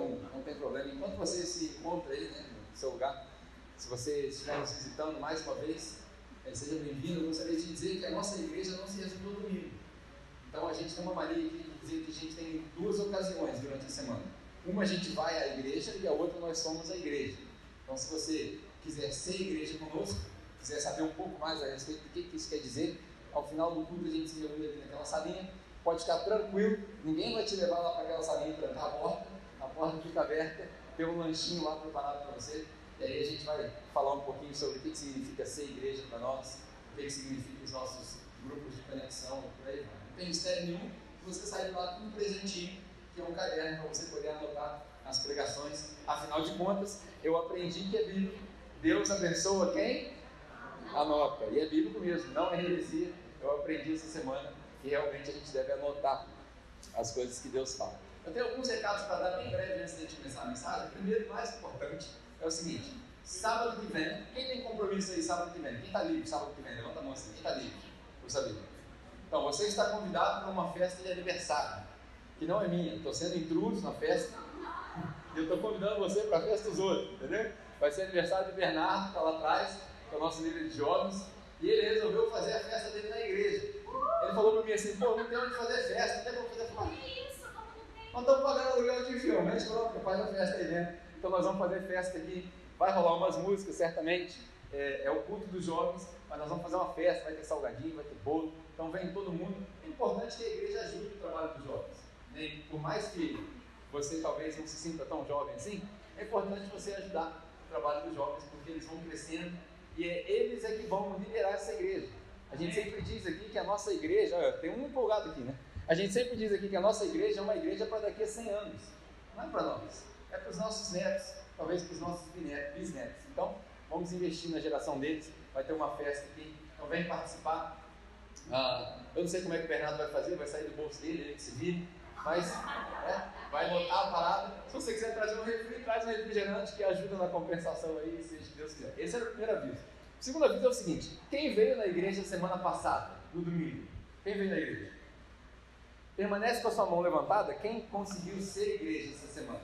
não tem problema. Enquanto você se encontra aí, né, no seu lugar, se você estiver nos visitando mais uma vez, seja bem-vindo. Eu gostaria de dizer que a nossa igreja não se resume ao domingo. Então a gente tem uma mania aqui de dizer que a gente tem duas ocasiões durante a semana. Uma a gente vai à igreja e a outra nós somos a igreja. Então se você quiser ser igreja conosco, quiser saber um pouco mais a respeito do que isso quer dizer, ao final do culto a gente se reúne aqui naquela salinha. Pode ficar tranquilo, ninguém vai te levar lá para aquela salinha e trancar a porta fica aberta, tem um lanchinho lá preparado para você, e aí a gente vai falar um pouquinho sobre o que significa ser igreja para nós, o que significa os nossos grupos de conexão, por aí vai. Não tem mistério nenhum, você sai de lá com um presentinho, que é um caderno para você poder anotar as pregações. Afinal de contas, eu aprendi que é bíblico, Deus abençoa quem? Anota, e é bíblico mesmo, não é heresia. Eu aprendi essa semana que realmente a gente deve anotar as coisas que Deus fala. Eu tenho alguns recados para dar bem breve antes de a gente começar a mensagem. Primeiro, o mais importante, é o seguinte: sábado que vem, quem tem compromisso aí sábado que vem? Quem está livre sábado que vem? Levanta a mão assim, quem está livre? Por saber. Então, você está convidado para uma festa de aniversário, que não é minha, estou sendo intruso na festa, e eu estou convidando você para a festa dos outros, entendeu? Vai ser aniversário de Bernardo, que está lá atrás, que é o nosso líder de jovens, e ele resolveu fazer a festa dele na igreja. Ele falou para mim assim: pô, não tem onde fazer festa, não tem como fazer festa. Nós estamos pagando aluguel de filme, a gente falou, faz a festa aí dentro. Então nós vamos fazer festa aqui, vai rolar umas músicas certamente, é o culto dos jovens, mas nós vamos fazer uma festa, vai ter salgadinho, vai ter bolo, então vem todo mundo. É importante que a igreja ajude o trabalho dos jovens, né? Por mais que você talvez não se sinta tão jovem assim, é importante você ajudar o trabalho dos jovens, porque eles vão crescendo e eles é que vão liderar essa igreja. A gente sempre diz aqui que a nossa igreja, tem um empolgado aqui, né? A gente sempre diz aqui que a nossa igreja é uma igreja para daqui a 100 anos. Não é para nós, é para os nossos netos, talvez para os nossos bisnetos. Então, vamos investir na geração deles. Vai ter uma festa aqui, então vem participar. Eu não sei como é que o Bernardo vai fazer, vai sair do bolso dele, ele que se vire, mas vai botar a parada. Se você quiser trazer um refri, traz um refrigerante que ajuda na compensação aí, se Deus quiser. Esse era o primeiro aviso. O segundo aviso é o seguinte: quem veio na igreja semana passada, no domingo? Quem veio na igreja? Permanece com a sua mão levantada quem conseguiu ser igreja essa semana.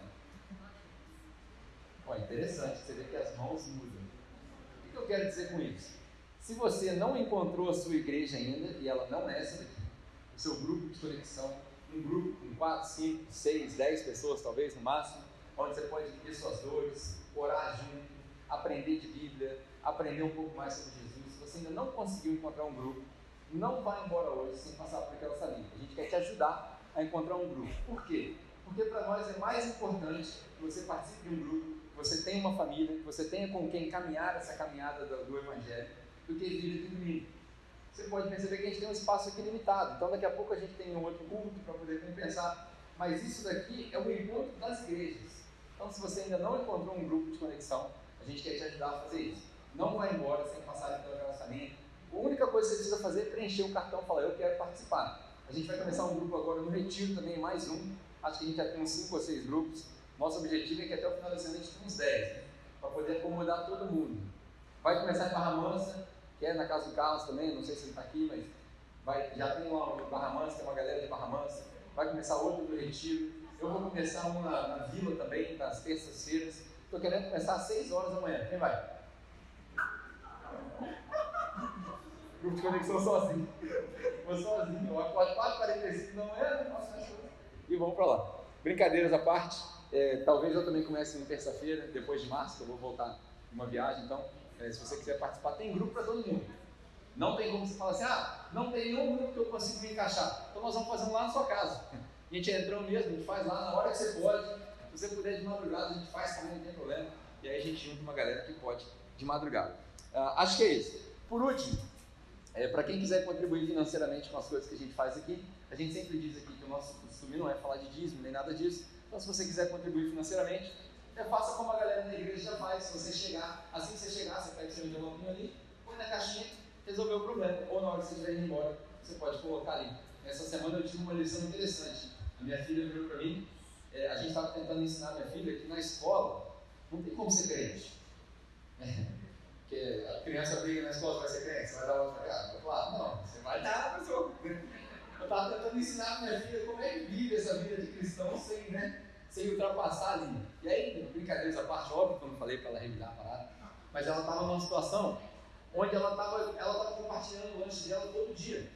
Interessante, você vê que as mãos mudam. O que eu quero dizer com isso? Se você não encontrou a sua igreja ainda, e ela não é essa daqui, o seu grupo de conexão, um grupo com 4, 5, 6, 10 pessoas talvez no máximo, onde você pode viver suas dores, orar junto, aprender de Bíblia, aprender um pouco mais sobre Jesus. Se você ainda não conseguiu encontrar um grupo, não vá embora hoje sem passar por aquela salinha. A gente quer te ajudar a encontrar um grupo. Por quê? Porque para nós é mais importante que você participe de um grupo, que você tenha uma família, que você tenha com quem caminhar essa caminhada do Evangelho, do que vir de domingo. Você pode perceber que a gente tem um espaço aqui limitado, então daqui a pouco a gente tem um outro culto para poder compensar, mas isso daqui é o encontro das igrejas. Então, se você ainda não encontrou um grupo de conexão, a gente quer te ajudar a fazer isso. Não vai embora sem passar pela salinha. A única coisa que você precisa fazer é preencher o cartão e falar: eu quero participar. A gente vai começar um grupo agora no Retiro também, mais um. Acho que a gente já tem uns 5 ou 6 grupos. Nosso objetivo é que até o final da semana a gente tenha uns 10, né? Para poder acomodar todo mundo. Vai começar em Barra Mansa, que é na casa do Carlos também, não sei se ele está aqui, mas já tem uma Barra Mansa, tem uma galera de Barra Mansa. Vai começar outro do Retiro. Eu vou começar um na Vila também, nas terças-feiras. Estou querendo começar às 6 horas da manhã. Quem vai? Grupo de conexão sozinho. Vou sozinho, eu acordo 4h45 da manhã, não faço mais coisa. E vamos para lá. Brincadeiras à parte, talvez eu também comece em terça-feira, depois de março, que eu vou voltar uma viagem. Então, se você quiser participar, tem grupo para todo mundo. Não tem como você falar assim: não tem nenhum grupo que eu consiga me encaixar. Então nós vamos fazer um lá na sua casa. A gente entrou mesmo, a gente faz lá na hora que você pode. Se você puder de madrugada, a gente faz também, não tem problema. E aí a gente junta uma galera que pode de madrugada. Acho que é isso. Por último, para quem quiser contribuir financeiramente com as coisas que a gente faz aqui, a gente sempre diz aqui que o nosso costume não é falar de dízimo nem nada disso. Então, se você quiser contribuir financeiramente, faça como a galera da igreja já faz. Se você chegar, assim que você chegar, você pega o seu envelopinho ali, põe na caixinha, resolveu o problema. Ou na hora que você estiver indo embora, você pode colocar ali. Essa semana eu tive uma lição interessante. A minha filha virou para mim, a gente estava tentando ensinar a minha filha que na escola não tem como ser crente. Porque a criança briga na escola, vai ser crente, você vai dar outra cara. Eu falo: não, você vai dar, pessoal. Eu estava tentando ensinar a minha filha como é que vive essa vida de cristão sem sem ultrapassar a linha. E aí, brincadeiras à parte, óbvio que eu não falei para ela revidar a parada, mas ela estava numa situação onde ela estava compartilhando o lanche dela todo dia.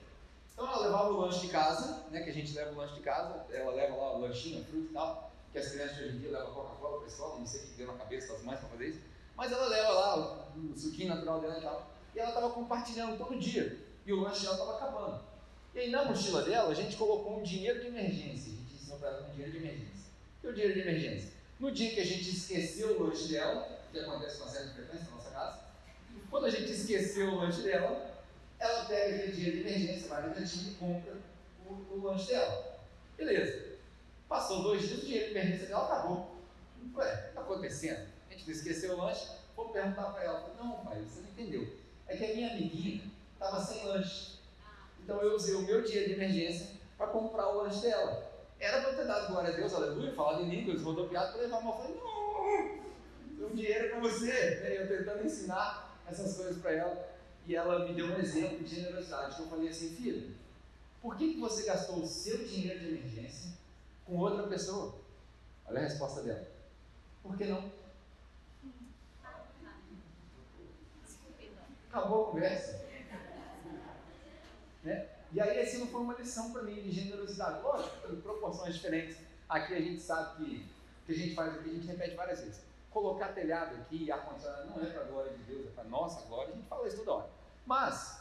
Então ela levava o lanche de casa, né, que a gente leva o lanche de casa, ela leva lá o lanchinho, fruta e tal, que as crianças de hoje em dia levam Coca-Cola para a escola, não sei o que deu na cabeça das mães para fazer isso, mas ela leva lá o suquinho natural dela e tal, e ela estava compartilhando todo dia, e o lanche dela estava acabando. E aí na mochila dela a gente colocou um dinheiro de emergência, a gente ensinou para ela um dinheiro de emergência. E o dinheiro de emergência? No dia que a gente esqueceu o lanche dela, que acontece com uma certa frequência na nossa casa, quando a gente esqueceu o lanche dela, ela pega aquele dinheiro de emergência, vai no cantinho e compra o lanche dela. Beleza. Passou 2 dias, o dinheiro de emergência dela acabou. Ué, o que está acontecendo? A gente esqueceu o lanche, vou perguntar para ela. Falei, não, pai, você não entendeu. É que a minha amiguinha estava sem lanche. Então eu usei o meu dinheiro de emergência para comprar o lanche dela. Era para eu ter dado glória a Deus, aleluia, falado em línguas, rodopiado para levar a mão. Eu falei, não, o dinheiro é para você. Eu tentando ensinar essas coisas para ela. E ela me deu um exemplo de generosidade, que eu falei assim, filha, por que você gastou o seu dinheiro de emergência com outra pessoa? Olha a resposta dela. Por que não? Acabou a conversa. Né? E aí aquilo foi uma lição para mim de generosidade. Lógico, em proporções diferentes. Aqui a gente sabe que a gente faz aqui, a gente repete várias vezes. Colocar telhado aqui, ar-condicionado, não é para a glória de Deus, é para a nossa glória, a gente fala isso toda hora. Mas,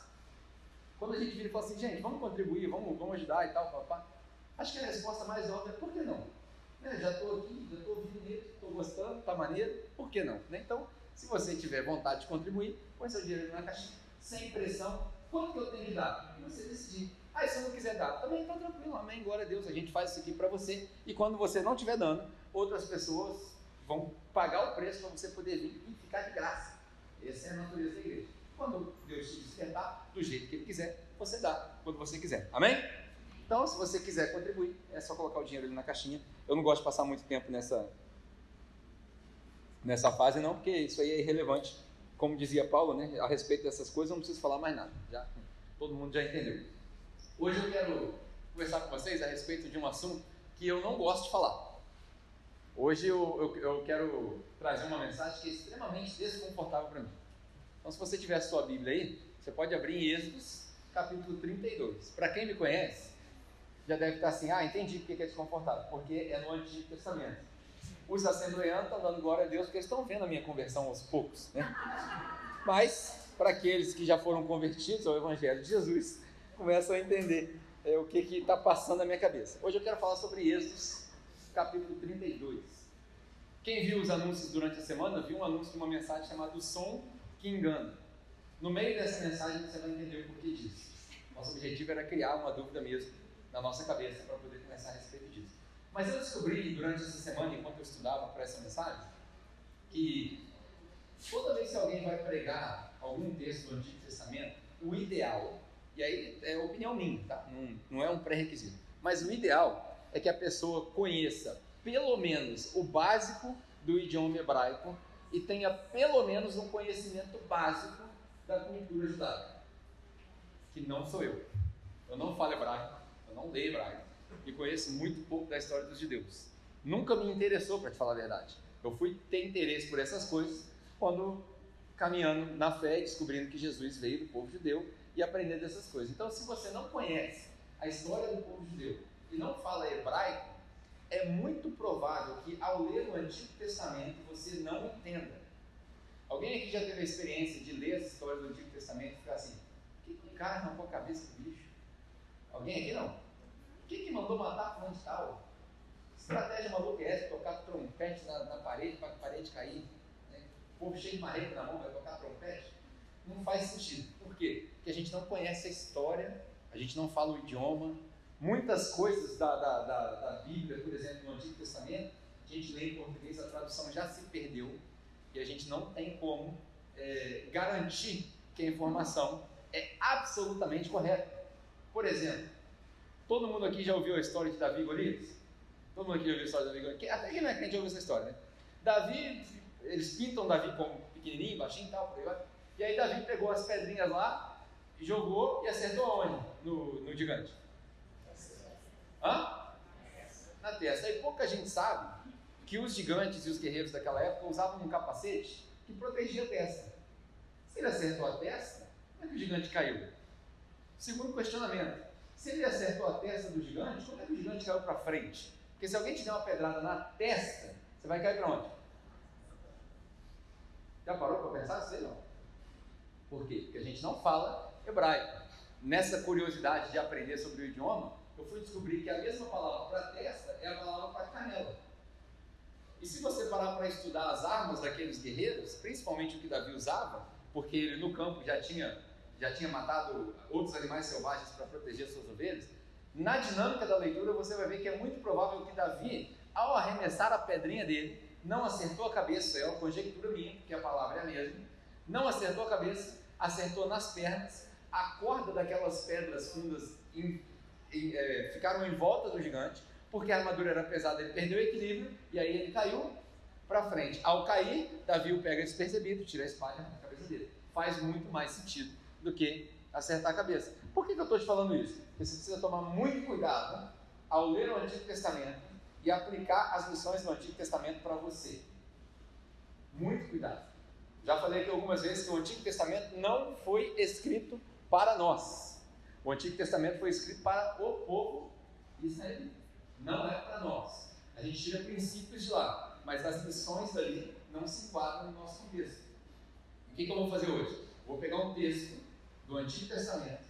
quando a gente vira e fala assim, gente, vamos contribuir, vamos ajudar e tal, papá, acho que a resposta mais óbvia é por que não? Né? Já estou aqui, já estou ouvindo nele, estou gostando, está maneiro, por que não? Né? Então, se você tiver vontade de contribuir, põe seu dinheiro na caixinha, sem pressão, quanto que eu tenho que dar? E você decidir. Ah, e se eu não quiser dar? Também está tranquilo, amém, glória a Deus, a gente faz isso aqui para você, e quando você não estiver dando, outras pessoas vão pagar o preço para você poder vir e ficar de graça. Essa é a natureza da igreja. Quando Deus te despertar, do jeito que Ele quiser, você dá quando você quiser. Amém? Então, se você quiser contribuir, é só colocar o dinheiro ali na caixinha. Eu não gosto de passar muito tempo nessa fase, não, porque isso aí é irrelevante. Como dizia Paulo, né, a respeito dessas coisas, eu não preciso falar mais nada. Todo mundo já entendeu. Hoje eu quero conversar com vocês a respeito de um assunto que eu não gosto de falar. Hoje eu quero trazer uma mensagem que é extremamente desconfortável para mim. Então, se você tiver a sua Bíblia aí, você pode abrir em Êxodos, capítulo 32. Para quem me conhece, já deve estar assim, entendi porque é desconfortável, porque é no Antigo Testamento. Os assembleanos estão dando glória a Deus porque eles estão vendo a minha conversão aos poucos, né? Mas, para aqueles que já foram convertidos ao Evangelho de Jesus, começam a entender o que está passando na minha cabeça. Hoje eu quero falar sobre Êxodos, capítulo 32. Quem viu os anúncios durante a semana, viu um anúncio de uma mensagem chamada O Som que Engana. No meio dessa mensagem você vai entender o porquê disso. Nosso objetivo era criar uma dúvida mesmo na nossa cabeça para poder conversar a respeito disso. Mas eu descobri durante essa semana, enquanto eu estudava para essa mensagem, que toda vez que alguém vai pregar algum texto do Antigo Testamento, o ideal, e aí é opinião minha, tá? Não é um pré-requisito, mas o ideal é que a pessoa conheça pelo menos o básico do idioma hebraico e tenha pelo menos um conhecimento básico da cultura judaica, que não sou eu. Eu não falo hebraico, eu não leio hebraico e conheço muito pouco da história dos judeus. Nunca me interessou, para te falar a verdade. Eu fui ter interesse por essas coisas quando caminhando na fé e descobrindo que Jesus veio do povo judeu e aprendendo dessas coisas. Então, se você não conhece a história do povo judeu e não fala hebraico, é muito provável que ao ler o Antigo Testamento você não entenda. Alguém aqui já teve a experiência de ler as histórias do Antigo Testamento e ficar assim, o que o cara arrancou a cabeça do bicho? Alguém aqui não? O que mandou matar fulano de tal? Estratégia maluca é essa, tocar trompete na parede para a parede cair? Né? O povo cheio de marreta na mão vai tocar trompete? Não faz sentido. Por quê? Porque a gente não conhece a história, a gente não fala o idioma. Muitas coisas da Bíblia, por exemplo, no Antigo Testamento, a gente lê em português, a tradução já se perdeu e a gente não tem como garantir que a informação é absolutamente correta. Por exemplo, todo mundo aqui já ouviu a história de Davi e Golias? Todo mundo aqui já ouviu a história de Davi e Golias? Até quem não é crente já ouviu essa história, né? Davi, eles pintam Davi como pequenininho, baixinho e tal, por aí vai. E aí Davi pegou as pedrinhas lá, jogou e acertou aonde? No gigante. Na testa. E pouca gente sabe que os gigantes e os guerreiros daquela época usavam um capacete que protegia a testa. Se ele acertou a testa, como é que o gigante caiu? Segundo questionamento, se ele acertou a testa do gigante, como é que o gigante caiu para frente? Porque se alguém te der uma pedrada na testa, você vai cair para onde? Já parou para pensar? Sei não. Por quê? Porque a gente não fala hebraico. Nessa curiosidade de aprender sobre o idioma, eu fui descobrir que a mesma palavra para testa é a palavra para canela. E se você parar para estudar as armas daqueles guerreiros, principalmente o que Davi usava, porque ele no campo já tinha matado outros animais selvagens para proteger suas ovelhas, na dinâmica da leitura você vai ver que é muito provável que Davi, ao arremessar a pedrinha dele, não acertou a cabeça, é uma conjectura minha, porque a palavra é a mesma, não acertou a cabeça, acertou nas pernas, a corda daquelas pedras fundas ficaram em volta do gigante, porque a armadura era pesada, ele perdeu o equilíbrio, e aí ele caiu para frente. Ao cair, Davi o pega despercebido, tira a espada da cabeça dele. Faz muito mais sentido do que acertar a cabeça. Por que eu estou te falando isso? Porque você precisa tomar muito cuidado ao ler o Antigo Testamento e aplicar as lições do Antigo Testamento para você. Muito cuidado. Já falei aqui algumas vezes que o Antigo Testamento não foi escrito para nós. O Antigo Testamento foi escrito para o povo israelita. Não é para nós. A gente tira princípios de lá, mas as lições dali não se enquadram no nosso contexto. O que eu vou fazer hoje? Vou pegar um texto do Antigo Testamento,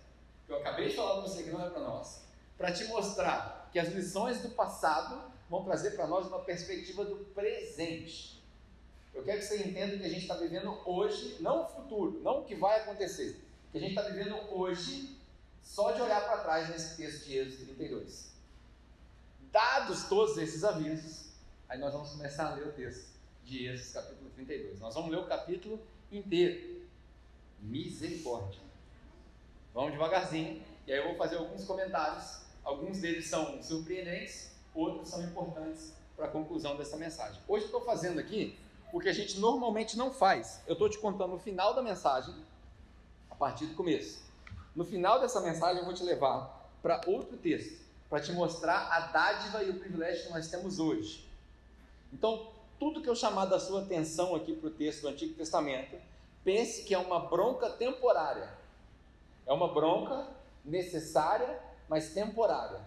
que eu acabei de falar para você que não é para nós, para te mostrar que as lições do passado vão trazer para nós uma perspectiva do presente. Eu quero que você entenda que a gente está vivendo hoje, não o futuro, não o que vai acontecer, que a gente está vivendo hoje só de olhar para trás nesse texto de Êxodo 32. Dados todos esses avisos, aí nós vamos começar a ler o texto de Êxodo capítulo 32. Nós vamos ler o capítulo inteiro. Misericórdia. Vamos devagarzinho, e aí eu vou fazer alguns comentários. Alguns deles são surpreendentes, outros são importantes para a conclusão dessa mensagem. Hoje eu estou fazendo aqui o que a gente normalmente não faz. Eu estou te contando o final da mensagem a partir do começo. No final dessa mensagem eu vou te levar para outro texto, para te mostrar a dádiva e o privilégio que nós temos hoje. Então, tudo que eu chamar da sua atenção aqui para o texto do Antigo Testamento, pense que é uma bronca temporária. É uma bronca necessária, mas temporária.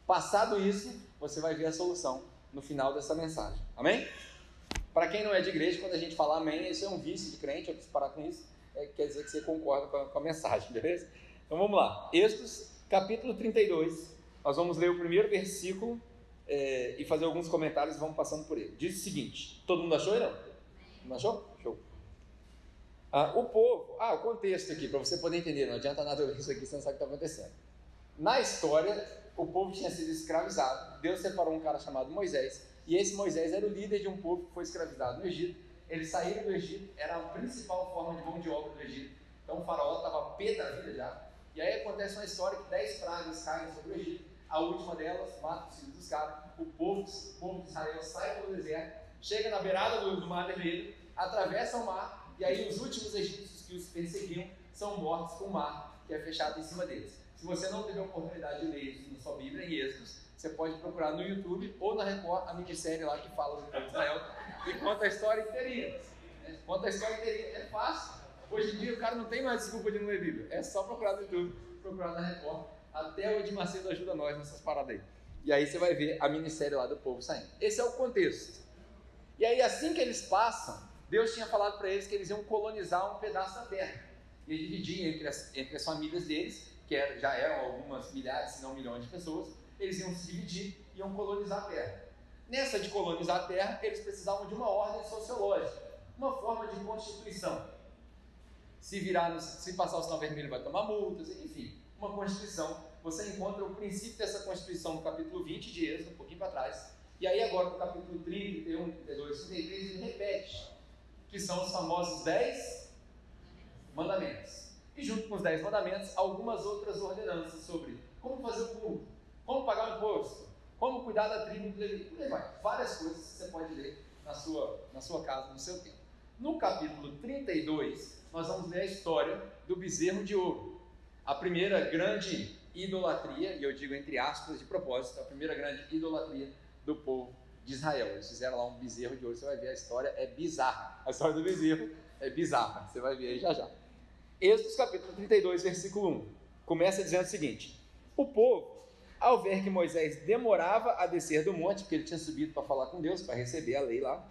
Passado isso, você vai ver a solução no final dessa mensagem. Amém? Para quem não é de igreja, quando a gente fala amém, isso é um vício de crente, eu preciso parar com isso, quer dizer que você concorda com a mensagem, beleza? Então vamos lá. Êxodo, capítulo 32, nós vamos ler o primeiro versículo e fazer alguns comentários e vamos passando por ele. Diz o seguinte, todo mundo achou ou não? Não achou? Show. O povo, o contexto aqui, para você poder entender, não adianta nada eu ver isso aqui, você não sabe o que está acontecendo. Na história, o povo tinha sido escravizado, Deus separou um cara chamado Moisés, e esse Moisés era o líder de um povo que foi escravizado no Egito. Eles saíram do Egito, era a principal forma de mão de obra do Egito, então o faraó estava pé da vida já, e aí acontece uma história que 10 pragas caem sobre o Egito, a última delas mata os filhos dos caras, o povo de Israel sai pelo deserto, chega na beirada do Mar Vermelho, atravessa o mar, e aí os últimos egípcios que os perseguiam são mortos com o mar, que é fechado em cima deles. Se você não teve a oportunidade de ler isso na sua Bíblia, em Êxodo, você pode procurar no YouTube ou na Record, a minissérie lá que fala do povo de Israel, e conta a história inteirinha. Conta a história inteirinha, é fácil. Hoje em dia o cara não tem mais desculpa de não ler Bíblia, é só procurar no YouTube, procurar na Record, até o Edir Macedo ajuda nós nessas paradas aí. E aí você vai ver a minissérie lá do povo saindo. Esse é o contexto. E aí assim que eles passam, Deus tinha falado para eles que eles iam colonizar um pedaço da terra. E dividir entre as famílias deles, que já eram algumas milhares, se não milhões de pessoas, eles iam se dividir e iam colonizar a terra. Nessa de colonizar a terra, eles precisavam de uma ordem sociológica, uma forma de constituição. Se passar o sinal vermelho vai tomar multas, enfim, uma constituição. Você encontra o princípio dessa constituição no capítulo 20 de Êxodo, um pouquinho para trás, e aí agora no capítulo 30, 31, 32, 33, ele repete, que são os famosos 10 mandamentos. E junto com os 10 mandamentos, algumas outras ordenanças sobre como fazer o culto, como pagar o imposto, como cuidar da tribo do Levi, por aí vai. Várias coisas que você pode ler na sua casa, no seu tempo. No capítulo 32, nós vamos ler a história do bezerro de ouro. A primeira grande idolatria, e eu digo entre aspas de propósito, a primeira grande idolatria do povo de Israel. Eles fizeram lá um bezerro de ouro, você vai ver, a história é bizarra. A história do bezerro é bizarra, você vai ver aí já já. Êxodo capítulo 32, versículo 1, começa dizendo o seguinte: o povo, ao ver que Moisés demorava a descer do monte, porque ele tinha subido para falar com Deus, para receber a lei lá,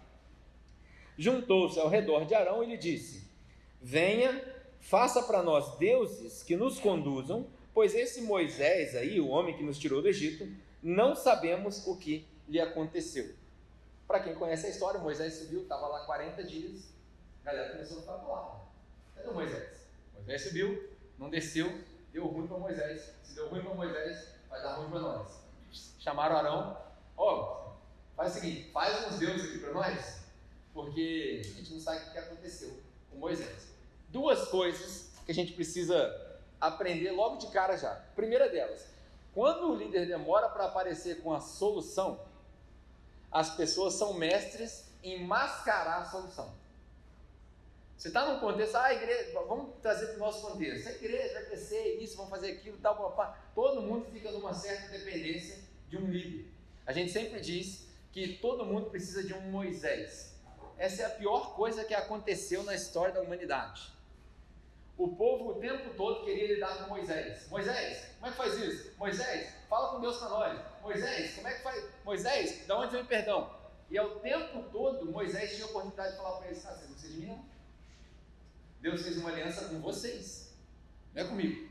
juntou-se ao redor de Arão e lhe disse: venha, faça para nós deuses que nos conduzam, pois esse Moisés aí, o homem que nos tirou do Egito, não sabemos o que lhe aconteceu. Para quem conhece a história, Moisés subiu, estava lá 40 dias, a galera começou a falar: cadê o Moisés? Moisés subiu, não desceu, deu ruim para Moisés. Se deu ruim para Moisés, vai dar ruim para nós. Chamaram Arão: faz o seguinte, faz uns deuses aqui para nós, porque a gente não sabe o que aconteceu com Moisés. Duas coisas que a gente precisa aprender logo de cara já. Primeira delas, quando o líder demora para aparecer com a solução, as pessoas são mestres em mascarar a solução. Você está num contexto, a igreja, vamos trazer para o nosso contexto, a igreja vai crescer, isso, vamos fazer aquilo, tal, papá. Todo mundo fica numa certa dependência de um líder. A gente sempre diz que todo mundo precisa de um Moisés. Essa é a pior coisa que aconteceu na história da humanidade. O povo o tempo todo queria lidar com Moisés. Moisés, como é que faz isso? Moisés, fala com Deus para nós. Moisés, como é que faz? Moisés, de onde vem o perdão? E ao tempo todo, Moisés tinha a oportunidade de falar para eles: vocês não precisam de mim não. Deus fez uma aliança com vocês, não é comigo.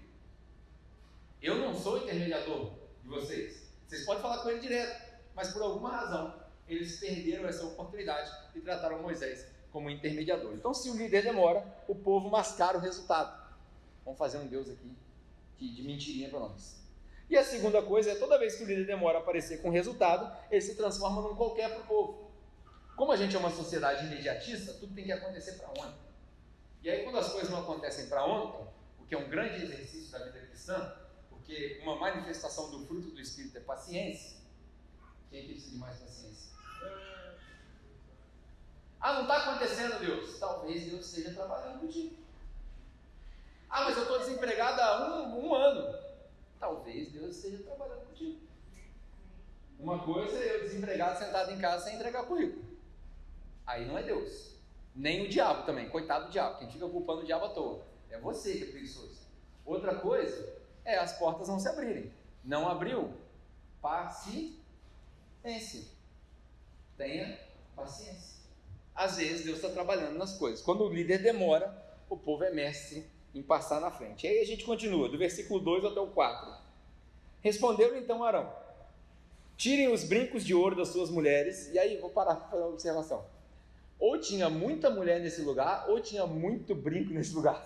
Eu não sou intermediador de vocês. Vocês podem falar com ele direto, mas por alguma razão eles perderam essa oportunidade e trataram Moisés como intermediador. Então, se o líder demora, o povo mascara o resultado. Vamos fazer um Deus aqui de mentirinha para nós. E a segunda coisa é, toda vez que o líder demora a aparecer com resultado, ele se transforma num qualquer para o povo. Como a gente é uma sociedade imediatista, tudo tem que acontecer para ontem. E aí, quando as coisas não acontecem para ontem, o que é um grande exercício da vida cristã, porque uma manifestação do fruto do Espírito é paciência. Quem aqui precisa de mais paciência? Não está acontecendo, Deus. Talvez Deus esteja trabalhando contigo. Mas eu estou desempregado há um ano. Talvez Deus esteja trabalhando contigo. Uma coisa é eu desempregado sentado em casa sem entregar currículo. Aí não é Deus. Nem o diabo também, coitado do diabo, quem fica culpando o diabo à toa, é você que é preguiçoso. Outra coisa é as portas não se abrirem. Não abriu? Paciência. Tenha paciência. Às vezes Deus está trabalhando nas coisas. Quando o líder demora, o povo é mestre em passar na frente. E aí a gente continua, do versículo 2 até o 4. Respondeu então Arão: tirem os brincos de ouro das suas mulheres. E aí, vou parar para fazer uma observação. Ou tinha muita mulher nesse lugar, ou tinha muito brinco nesse lugar.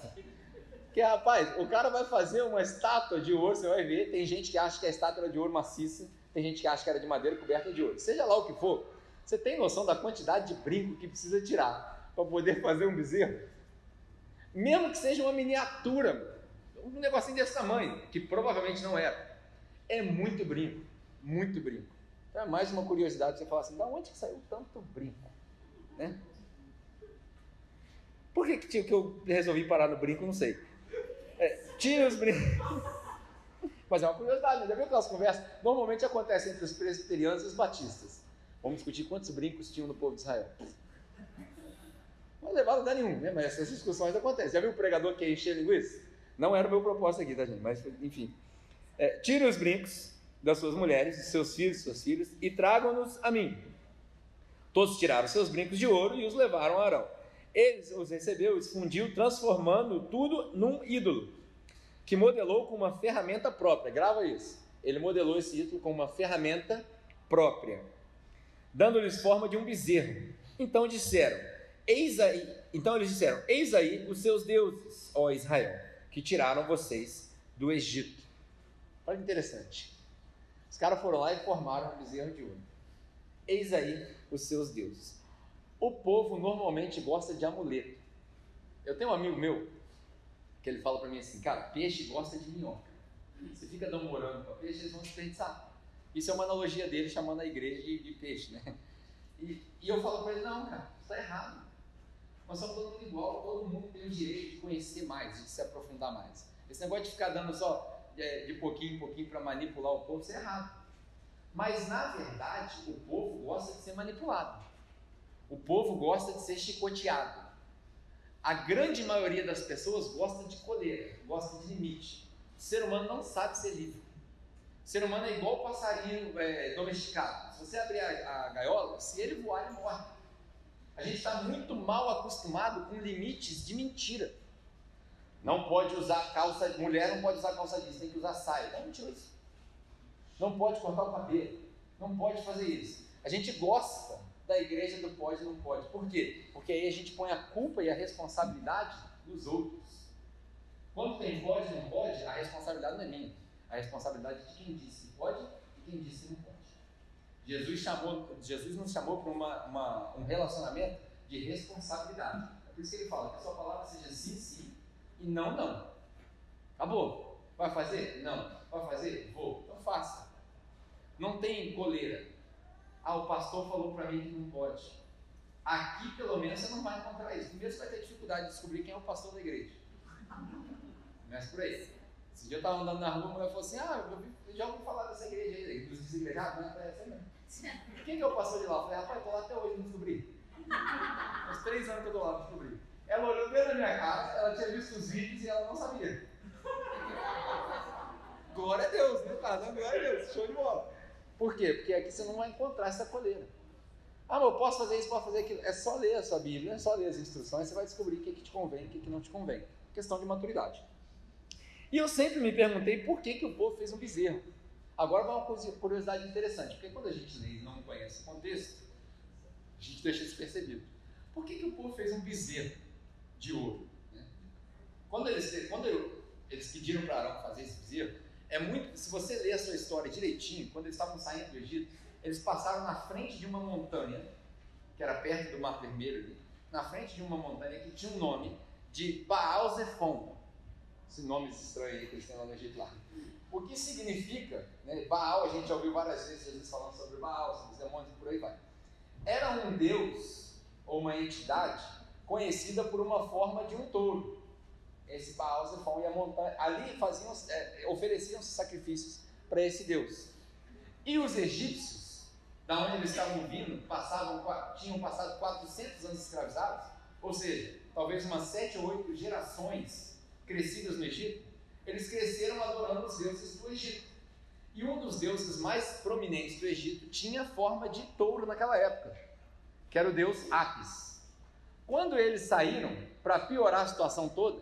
Porque, rapaz, o cara vai fazer uma estátua de ouro, você vai ver, tem gente que acha que a estátua era de ouro maciça, tem gente que acha que era de madeira coberta de ouro. Seja lá o que for, você tem noção da quantidade de brinco que precisa tirar para poder fazer um bezerro? Mesmo que seja uma miniatura, um negocinho desse tamanho, que provavelmente não era. É muito brinco, muito brinco. Então é mais uma curiosidade, você falar assim, da onde que saiu tanto brinco? Né? Por que eu resolvi parar no brinco? Não sei. Tira os brincos. Mas é uma curiosidade, já viu aquelas conversas? Normalmente acontece entre os presbiterianos e os batistas. Vamos discutir quantos brincos tinham no povo de Israel. Não levar a lugar nenhum, né? Mas essas discussões acontecem. Já viu o pregador que ia encher linguiça? Não era o meu propósito aqui, tá, gente? Mas, enfim. Tire os brincos das suas mulheres, dos seus filhos, suas filhas, e tragam-nos a mim. Todos tiraram seus brincos de ouro e os levaram a Arão. Ele os recebeu, os fundiu, transformando tudo num ídolo, que modelou com uma ferramenta própria. Grava isso. Ele modelou esse ídolo com uma ferramenta própria, dando-lhes forma de um bezerro. Então eles disseram: eis aí os seus deuses, ó Israel, que tiraram vocês do Egito. Olha que interessante. Os caras foram lá e formaram um bezerro de ouro. Eis aí os seus deuses. O povo normalmente gosta de amuleto. Eu tenho um amigo meu que ele fala para mim assim: cara, peixe gosta de minhoca. Você fica dando morango para peixe, eles vão desperdiçar. Isso é uma analogia dele chamando a igreja de peixe, né? E eu falo para ele: não, cara, isso está errado. Nós somos todo mundo igual, todo mundo tem o direito de conhecer mais, de se aprofundar mais. Esse negócio de ficar dando só de pouquinho em pouquinho para manipular o povo, isso é errado. Mas, na verdade, o povo gosta de ser manipulado. O povo gosta de ser chicoteado. A grande maioria das pessoas gosta de coleira, gosta de limite. O ser humano não sabe ser livre. O ser humano é igual o passarinho domesticado. Se você abrir a gaiola, se ele voar, ele morre. A gente está muito mal acostumado com limites de mentira. Não pode usar calça, mulher não pode usar calça jeans, tem que usar saia. Não, mentira isso. Não pode cortar o cabelo, não pode fazer isso. A gente gosta da igreja do pode e não pode. Por quê? Porque aí a gente põe a culpa e a responsabilidade nos outros. Quando tem pode e não pode, a responsabilidade não é minha. A responsabilidade é de quem disse pode e quem disse não pode. Jesus nos chamou para um relacionamento de responsabilidade. É por isso que ele fala que a sua palavra seja sim, sim e não, não. Acabou. Vai fazer? Não. Vai fazer? Vou. Então faça. Não tem coleira. Ah, o pastor falou para mim que não pode. Aqui, pelo menos, você não vai encontrar isso. Primeiro, você vai ter dificuldade de descobrir quem é o pastor da igreja. Começa por aí. Esse dia eu estava andando na rua, a mulher falou assim, eu já ouvi falar dessa igreja aí, dos desigrejados, né? É essa mesmo. Quem é o pastor de lá? Eu falei, rapaz, estou lá até hoje, não descobri. Uns 3 anos que eu estou lá, não descobri. Ela olhou dentro da minha casa, ela tinha visto os vídeos e ela não sabia. Glória a Deus, né, cara? Glória a Deus, show de bola. Por quê? Porque aqui você não vai encontrar essa coleira. Ah, mas eu posso fazer isso, posso fazer aquilo. É só ler a sua Bíblia, é só ler as instruções, você vai descobrir o que te convém e o que não te convém. Questão de maturidade. E eu sempre me perguntei por que o povo fez um bezerro. Agora vai uma curiosidade interessante, porque quando a gente lê e não conhece o contexto, a gente deixa isso percebido. Por que o povo fez um bezerro de ouro? Né? Quando eles pediram para Arão fazer esse bezerro, se você ler a sua história direitinho, quando eles estavam saindo do Egito, eles passaram na frente de uma montanha, que era perto do Mar Vermelho ali, na frente de uma montanha que tinha um nome de Baal-Zephon. Esses nomes estranhos aí que eles têm lá no Egito lá. O que significa, né, Baal, a gente já ouviu várias vezes Jesus falando sobre Baal, sobre os demônios e por aí vai. Era um deus, ou uma entidade, conhecida por uma forma de um touro. Esse Baal-Zephon e a montanha, ali ofereciam-se sacrifícios para esse deus. E os egípcios, da onde eles estavam vindo, tinham passado 400 anos escravizados, ou seja, talvez umas 7 ou 8 gerações crescidas no Egito, eles cresceram adorando os deuses do Egito. E um dos deuses mais prominentes do Egito tinha forma de touro naquela época, que era o deus Apis. Quando eles saíram, para piorar a situação toda,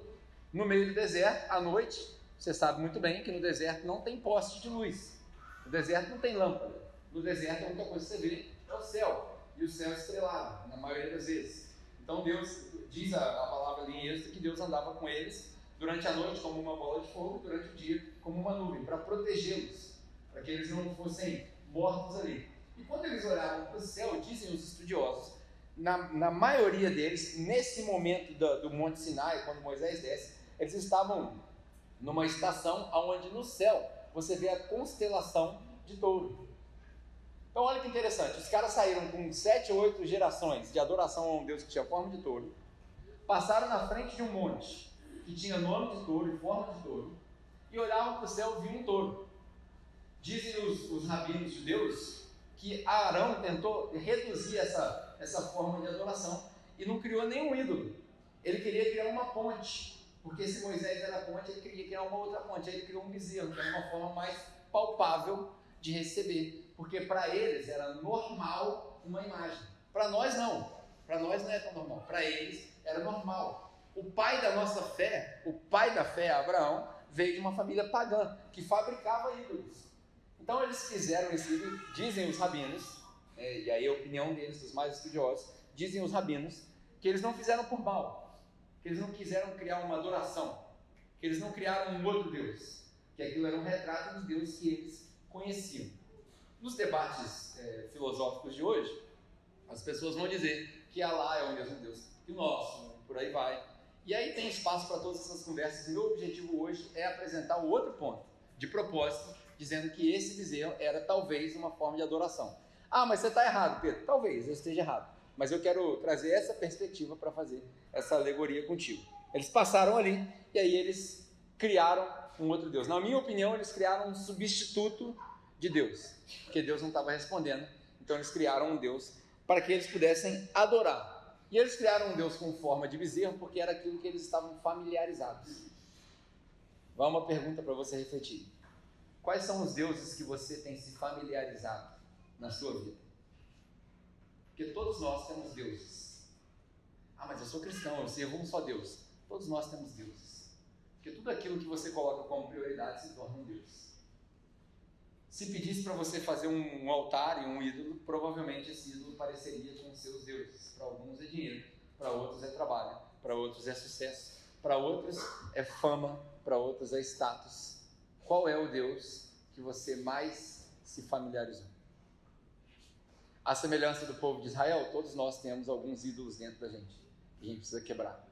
no meio do deserto, à noite, você sabe muito bem que no deserto não tem poste de luz, no deserto não tem lâmpada, no deserto a única coisa que você vê é o céu, e o céu estrelado, na maioria das vezes. Então Deus, diz a palavra ali em Êxodo, que Deus andava com eles durante a noite como uma bola de fogo, durante o dia como uma nuvem, para protegê-los, para que eles não fossem mortos ali. E quando eles olhavam para o céu, dizem os estudiosos, na maioria deles, nesse momento do Monte Sinai, quando Moisés desce, eles estavam numa estação onde no céu você vê a constelação de touro. Então olha que interessante, os caras saíram com 7 ou 8 gerações de adoração a um Deus que tinha forma de touro, passaram na frente de um monte que tinha nome de touro e forma de touro, e olhavam para o céu e viam um touro. Dizem os rabinos judeus que Arão tentou reduzir essa forma de adoração e não criou nenhum ídolo. Ele queria criar uma ponte, porque se Moisés era a ponte, ele queria criar uma outra ponte. Aí ele criou um bezerro, que era uma forma mais palpável de receber, porque para eles era normal uma imagem. Para nós não. Para nós não é tão normal. Para eles era normal. O pai da nossa fé, o pai da fé, Abraão, veio de uma família pagã, que fabricava ídolos. Então eles fizeram esse ídolo, dizem os rabinos, e aí a opinião deles, dos mais estudiosos, dizem os rabinos, que eles não fizeram por mal, que eles não quiseram criar uma adoração, que eles não criaram um outro Deus, que aquilo era um retrato dos deuses que eles conheciam. Nos debates filosóficos de hoje, as pessoas vão dizer que Alá é o mesmo Deus que o nosso, por aí vai. E aí tem espaço para todas essas conversas. Meu objetivo hoje é apresentar o outro ponto, de propósito, dizendo que esse bezerro era talvez uma forma de adoração. Ah, mas você está errado, Pedro. Talvez eu esteja errado, mas eu quero trazer essa perspectiva para fazer essa alegoria contigo. Eles passaram ali e aí eles criaram um outro Deus. Na minha opinião, eles criaram um substituto de Deus, porque Deus não estava respondendo. Então eles criaram um Deus para que eles pudessem adorar. E eles criaram um Deus com forma de bezerro porque era aquilo que eles estavam familiarizados. Vai uma pergunta para você refletir. Quais são os deuses que você tem se familiarizado na sua vida? Porque todos nós temos deuses. Ah, mas eu sou cristão, eu sirvo um só Deus. Todos nós temos deuses. Porque tudo aquilo que você coloca como prioridade se torna um Deus. Se pedisse para você fazer um altar e um ídolo, provavelmente esse ídolo pareceria com os seus deuses. Para alguns é dinheiro, para outros é trabalho, para outros é sucesso, para outros é fama, para outros é status. Qual é o Deus que você mais se familiarizou? A semelhança do povo de Israel, todos nós temos alguns ídolos dentro da gente. E a gente precisa quebrar.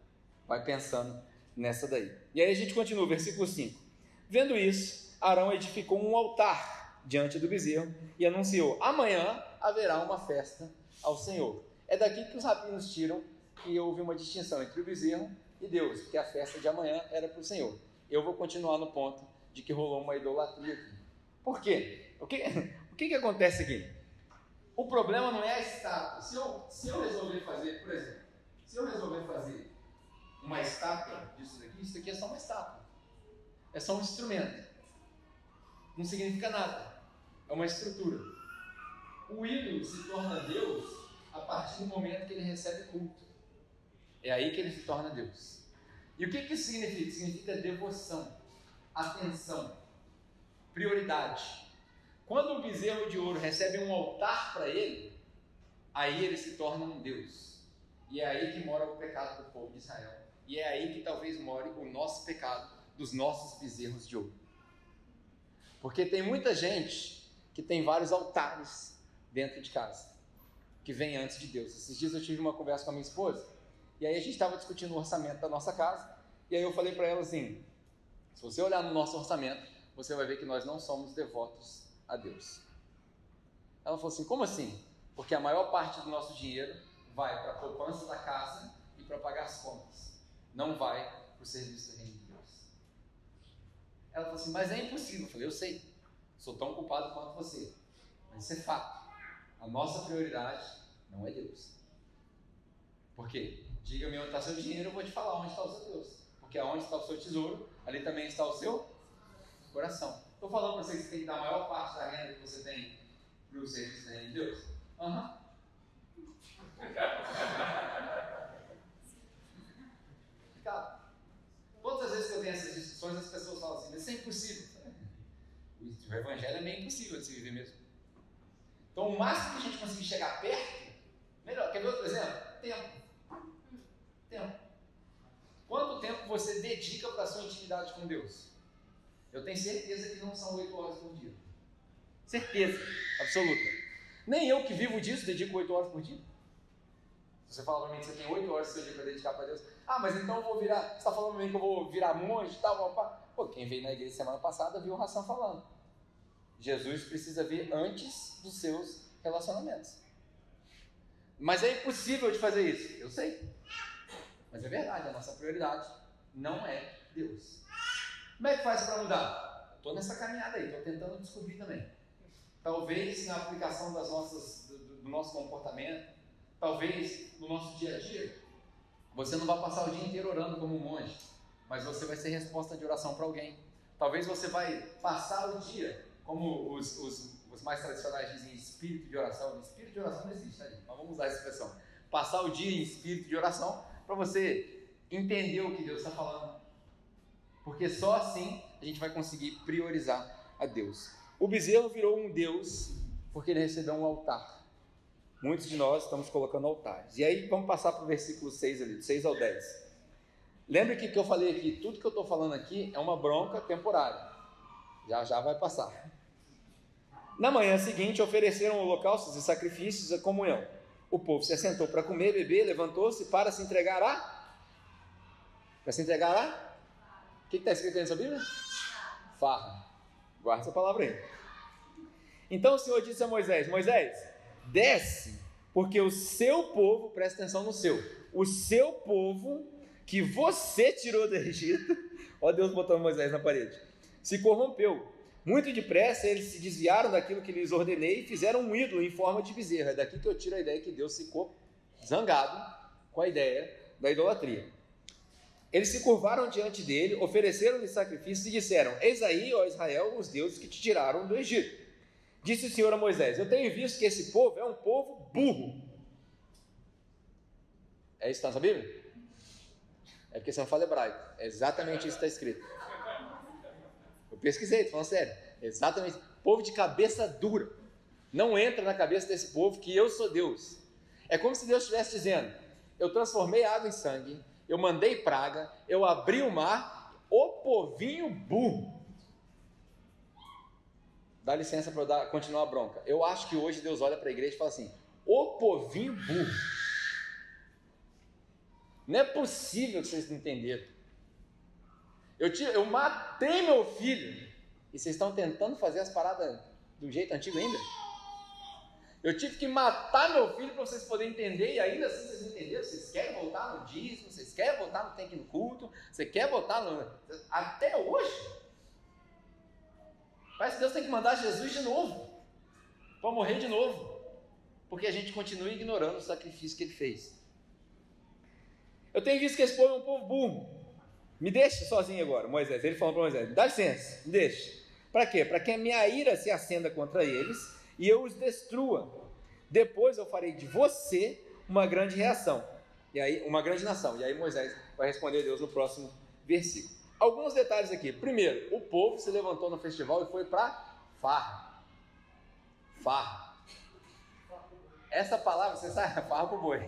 Vai pensando nessa daí. E aí a gente continua, versículo 5. Vendo isso, Arão edificou um altar diante do bezerro e anunciou: amanhã haverá uma festa ao Senhor. É daqui que os rabinos tiram que houve uma distinção entre o bezerro e Deus, porque a festa de amanhã era para o Senhor. Eu vou continuar no ponto de que rolou uma idolatria aqui. Por quê? O que acontece aqui? O problema não é a estátua. Se eu resolver fazer, por exemplo, se eu resolver fazer uma estátua disso daqui, isso aqui é só uma estátua. É só um instrumento. Não significa nada. É uma estrutura. O ídolo se torna Deus a partir do momento que ele recebe culto. É aí que ele se torna Deus. E o que isso significa? Significa devoção, atenção, prioridade. Quando o bezerro de ouro recebe um altar para ele, aí ele se torna um Deus. E é aí que mora o pecado do povo de Israel. E é aí que talvez more o nosso pecado dos nossos bezerros de ouro. Porque tem muita gente que tem vários altares dentro de casa, que vem antes de Deus. Esses dias eu tive uma conversa com a minha esposa, e aí a gente estava discutindo o orçamento da nossa casa, e aí eu falei para ela assim: se você olhar no nosso orçamento, você vai ver que nós não somos devotos a Deus. Ela falou assim: como assim? Porque a maior parte do nosso dinheiro vai para a poupança da casa e para pagar as contas, não vai para o serviço do reino de Deus. Ela falou assim: mas é impossível. Eu falei: eu sei, sou tão culpado quanto você, mas isso é fato. A nossa prioridade não é Deus. Por quê? Diga-me onde está seu dinheiro, eu vou te falar onde está o seu Deus. Porque aonde está o seu tesouro, ali também está o seu coração. Estou falando para vocês que tem que dar a maior parte da renda que você tem para o serviço do reino de Deus? Todas as vezes que eu tenho essas discussões, as pessoas falam assim: mas isso é impossível. O evangelho é meio impossível de se viver mesmo. Então, o máximo que a gente conseguir chegar perto, melhor. Quer ver outro exemplo? Tempo. Quanto tempo você dedica para a sua intimidade com Deus? Eu tenho certeza que não são 8 horas por dia. Certeza absoluta. Nem eu que vivo disso dedico 8 horas por dia. Se você fala para mim que você tem 8 horas do seu dia para dedicar para Deus, mas então eu vou virar, você está falando para mim que eu vou virar monge e tal, pô, quem veio na igreja semana passada viu o Hassan falando. Jesus precisa vir antes dos seus relacionamentos. Mas é impossível de fazer isso, eu sei. Mas é verdade, a nossa prioridade não é Deus. Como é que faz para mudar? Estou nessa caminhada aí, estou tentando descobrir também. Talvez na aplicação do nosso comportamento, talvez no nosso dia a dia, você não vai passar o dia inteiro orando como um monge, mas você vai ser resposta de oração para alguém. Talvez você vai passar o dia, como os mais tradicionais dizem, espírito de oração. Espírito de oração não existe, tá, gente? Mas vamos usar essa expressão. Passar o dia em espírito de oração para você entender o que Deus está falando. Porque só assim a gente vai conseguir priorizar a Deus. O bezerro virou um Deus porque ele recebeu um altar. Muitos de nós estamos colocando altares. E aí vamos passar para o versículo 6 ali, de 6 ao 10. Lembre que eu falei aqui, tudo que eu estou falando aqui é uma bronca temporária. Já vai passar. Na manhã seguinte ofereceram holocaustos e sacrifícios à comunhão. O povo se assentou para comer, beber, levantou-se para se entregar a... O que está escrito aí na sua Bíblia? Farra. Guarda essa palavra aí. Então o Senhor disse a Moisés: Moisés, desce, porque o seu povo, presta atenção no seu, o seu povo que você tirou do Egito, ó Deus botando Moisés na parede, se corrompeu, Muito depressa eles se desviaram daquilo que lhes ordenei e fizeram um ídolo em forma de bezerra. É daqui que eu tiro a ideia que Deus ficou zangado com a ideia da idolatria. Eles se curvaram diante dele, ofereceram-lhe sacrifícios e disseram: eis aí, ó Israel, os deuses que te tiraram do Egito. Disse o Senhor a Moisés: eu tenho visto que esse povo é um povo burro. É isso que está na sua Bíblia? É porque você não fala hebraico. É exatamente isso que está escrito. Eu pesquisei, estou falando sério. Exatamente. Povo de cabeça dura. Não entra na cabeça desse povo que eu sou Deus. É como se Deus estivesse dizendo: eu transformei água em sangue, eu mandei praga, eu abri o mar, o povinho burro. Dá licença para eu continuar a bronca. Eu acho que hoje Deus olha para a igreja e fala assim: o povinho burro. Não é possível que vocês não entenderam. Eu matei meu filho e vocês estão tentando fazer as paradas do jeito antigo ainda? Eu tive que matar meu filho para vocês poderem entender, e ainda assim vocês não entenderam. Vocês querem voltar no dízimo, vocês querem voltar no tem que ir no culto, você quer voltar no... Até hoje parece que Deus tem que mandar Jesus de novo para morrer de novo, porque a gente continua ignorando o sacrifício que ele fez. Eu tenho visto que esse povo é um povo burro. Me deixa sozinho agora, Moisés. Ele falou para Moisés: dá licença, me deixa. Para quê? Para que a minha ira se acenda contra eles e eu os destrua. Depois eu farei de você uma grande reação, e aí uma grande nação. E aí Moisés vai responder a Deus no próximo versículo. Alguns detalhes aqui. Primeiro, o povo se levantou no festival e foi para farra. Farra. Essa palavra, você sabe? Farra pro boi.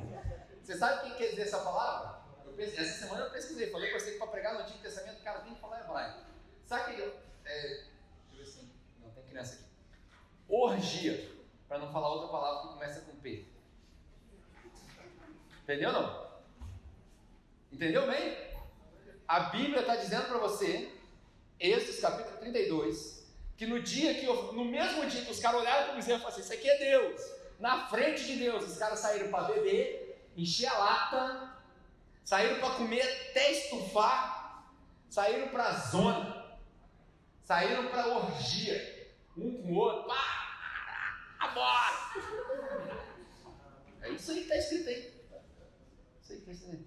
Você sabe o que quer dizer essa palavra? Essa semana eu pesquisei, falei para você que para pregar no Antigo Testamento o cara tem que falar hebraico. Sabe que deixa eu ver se não tem criança aqui. Orgia, para não falar outra palavra que começa com P. Entendeu não? Entendeu bem? A Bíblia está dizendo para você, Êxodo capítulo 32, que no mesmo dia que os caras olharam para o bezerro e falaram assim: isso aqui é Deus. Na frente de Deus, os caras saíram para beber, encher a lata, saíram para comer até estufar, saíram para a zona, saíram para a orgia, um com o outro, bora! É isso aí que está escrito aí. Isso aí que está escrito aí.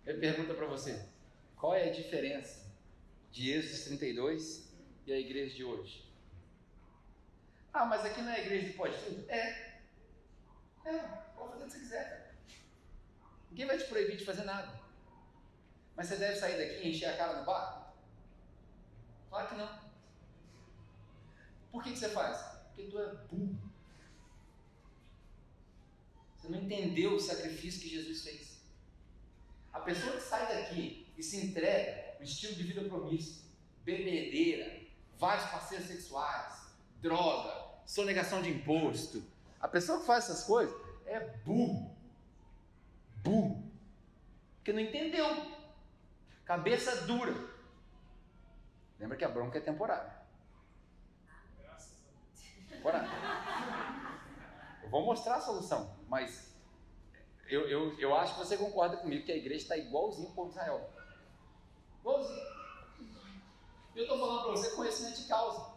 Eu pergunto para você: qual é a diferença de Êxodo 32 e a igreja de hoje? Ah, mas aqui não é a igreja de pode tudo? Pode fazer o que você quiser, cara. Ninguém vai te proibir de fazer nada. Mas você deve sair daqui e encher a cara no bar? Claro que não. Por que você faz? Porque tu é burro. Você não entendeu o sacrifício que Jesus fez. A pessoa que sai daqui e se entrega no estilo de vida promíscuo, bebedeira, vários parceiros sexuais, droga, sonegação de imposto, a pessoa que faz essas coisas é burro. Burro. Porque não entendeu. Cabeça dura. Lembra que a bronca é temporária. Temporária. Eu vou mostrar a solução, mas eu acho que você concorda comigo que a igreja está igualzinho ao povo de Israel. Igualzinho. Eu estou falando para você conhecimento de causa.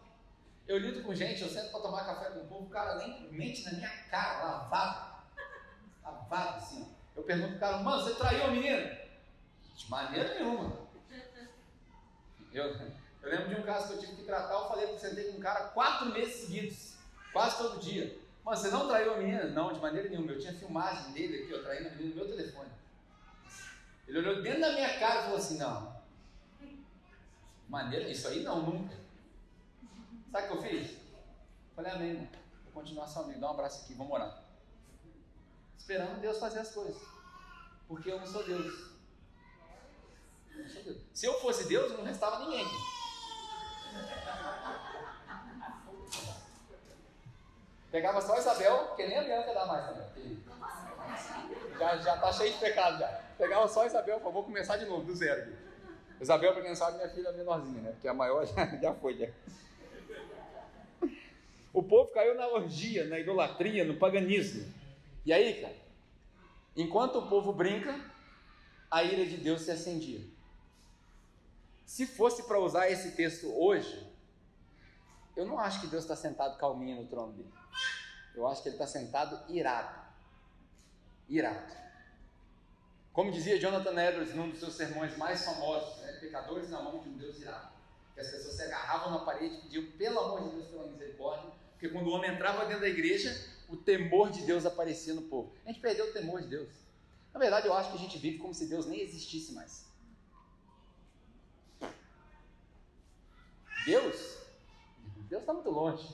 Eu lido com gente, eu sento para tomar café com o povo, o cara nem mente na minha cara, lavado assim. Eu pergunto pro cara: mano, você traiu a menina? De maneira nenhuma. Eu lembro de um caso que eu tive que tratar. Eu falei que eu sentei com um cara 4 meses seguidos, quase todo dia. Mano, você não traiu a menina? Não, de maneira nenhuma. Eu tinha filmagem dele aqui, eu traindo a menina no meu telefone. Ele olhou dentro da minha cara e falou assim: não, maneira, isso aí não, nunca. Sabe o que eu fiz? Falei: amém, mano. Vou continuar seu amigo, dá um abraço aqui, vamos orar. Esperando Deus fazer as coisas, porque eu não sou Deus. Se eu fosse Deus, não restava ninguém aqui. Pegava só Isabel, porque nem a Bianca dá mais também. Já tá cheio de pecado já. Pegava só Isabel, vou começar de novo, do zero aqui. Isabel, para quem não sabe, minha filha é menorzinha, né? Porque a maior já foi. Já. O povo caiu na orgia, na idolatria, no paganismo. E aí, cara, enquanto o povo brinca, a ira de Deus se acendia. Se fosse para usar esse texto hoje, Eu não acho que Deus está sentado calminho no trono dele. Eu acho que ele está sentado irado. Irado. Como dizia Jonathan Edwards num dos seus sermões mais famosos, pecadores na mão de um Deus irado. Que as pessoas se agarravam na parede e pediam, pelo amor de Deus, pela misericórdia, porque quando o homem entrava dentro da igreja, o temor de Deus aparecia no povo. A gente perdeu o temor de Deus. Na verdade, eu acho que a gente vive como se Deus nem existisse mais. Deus está muito longe.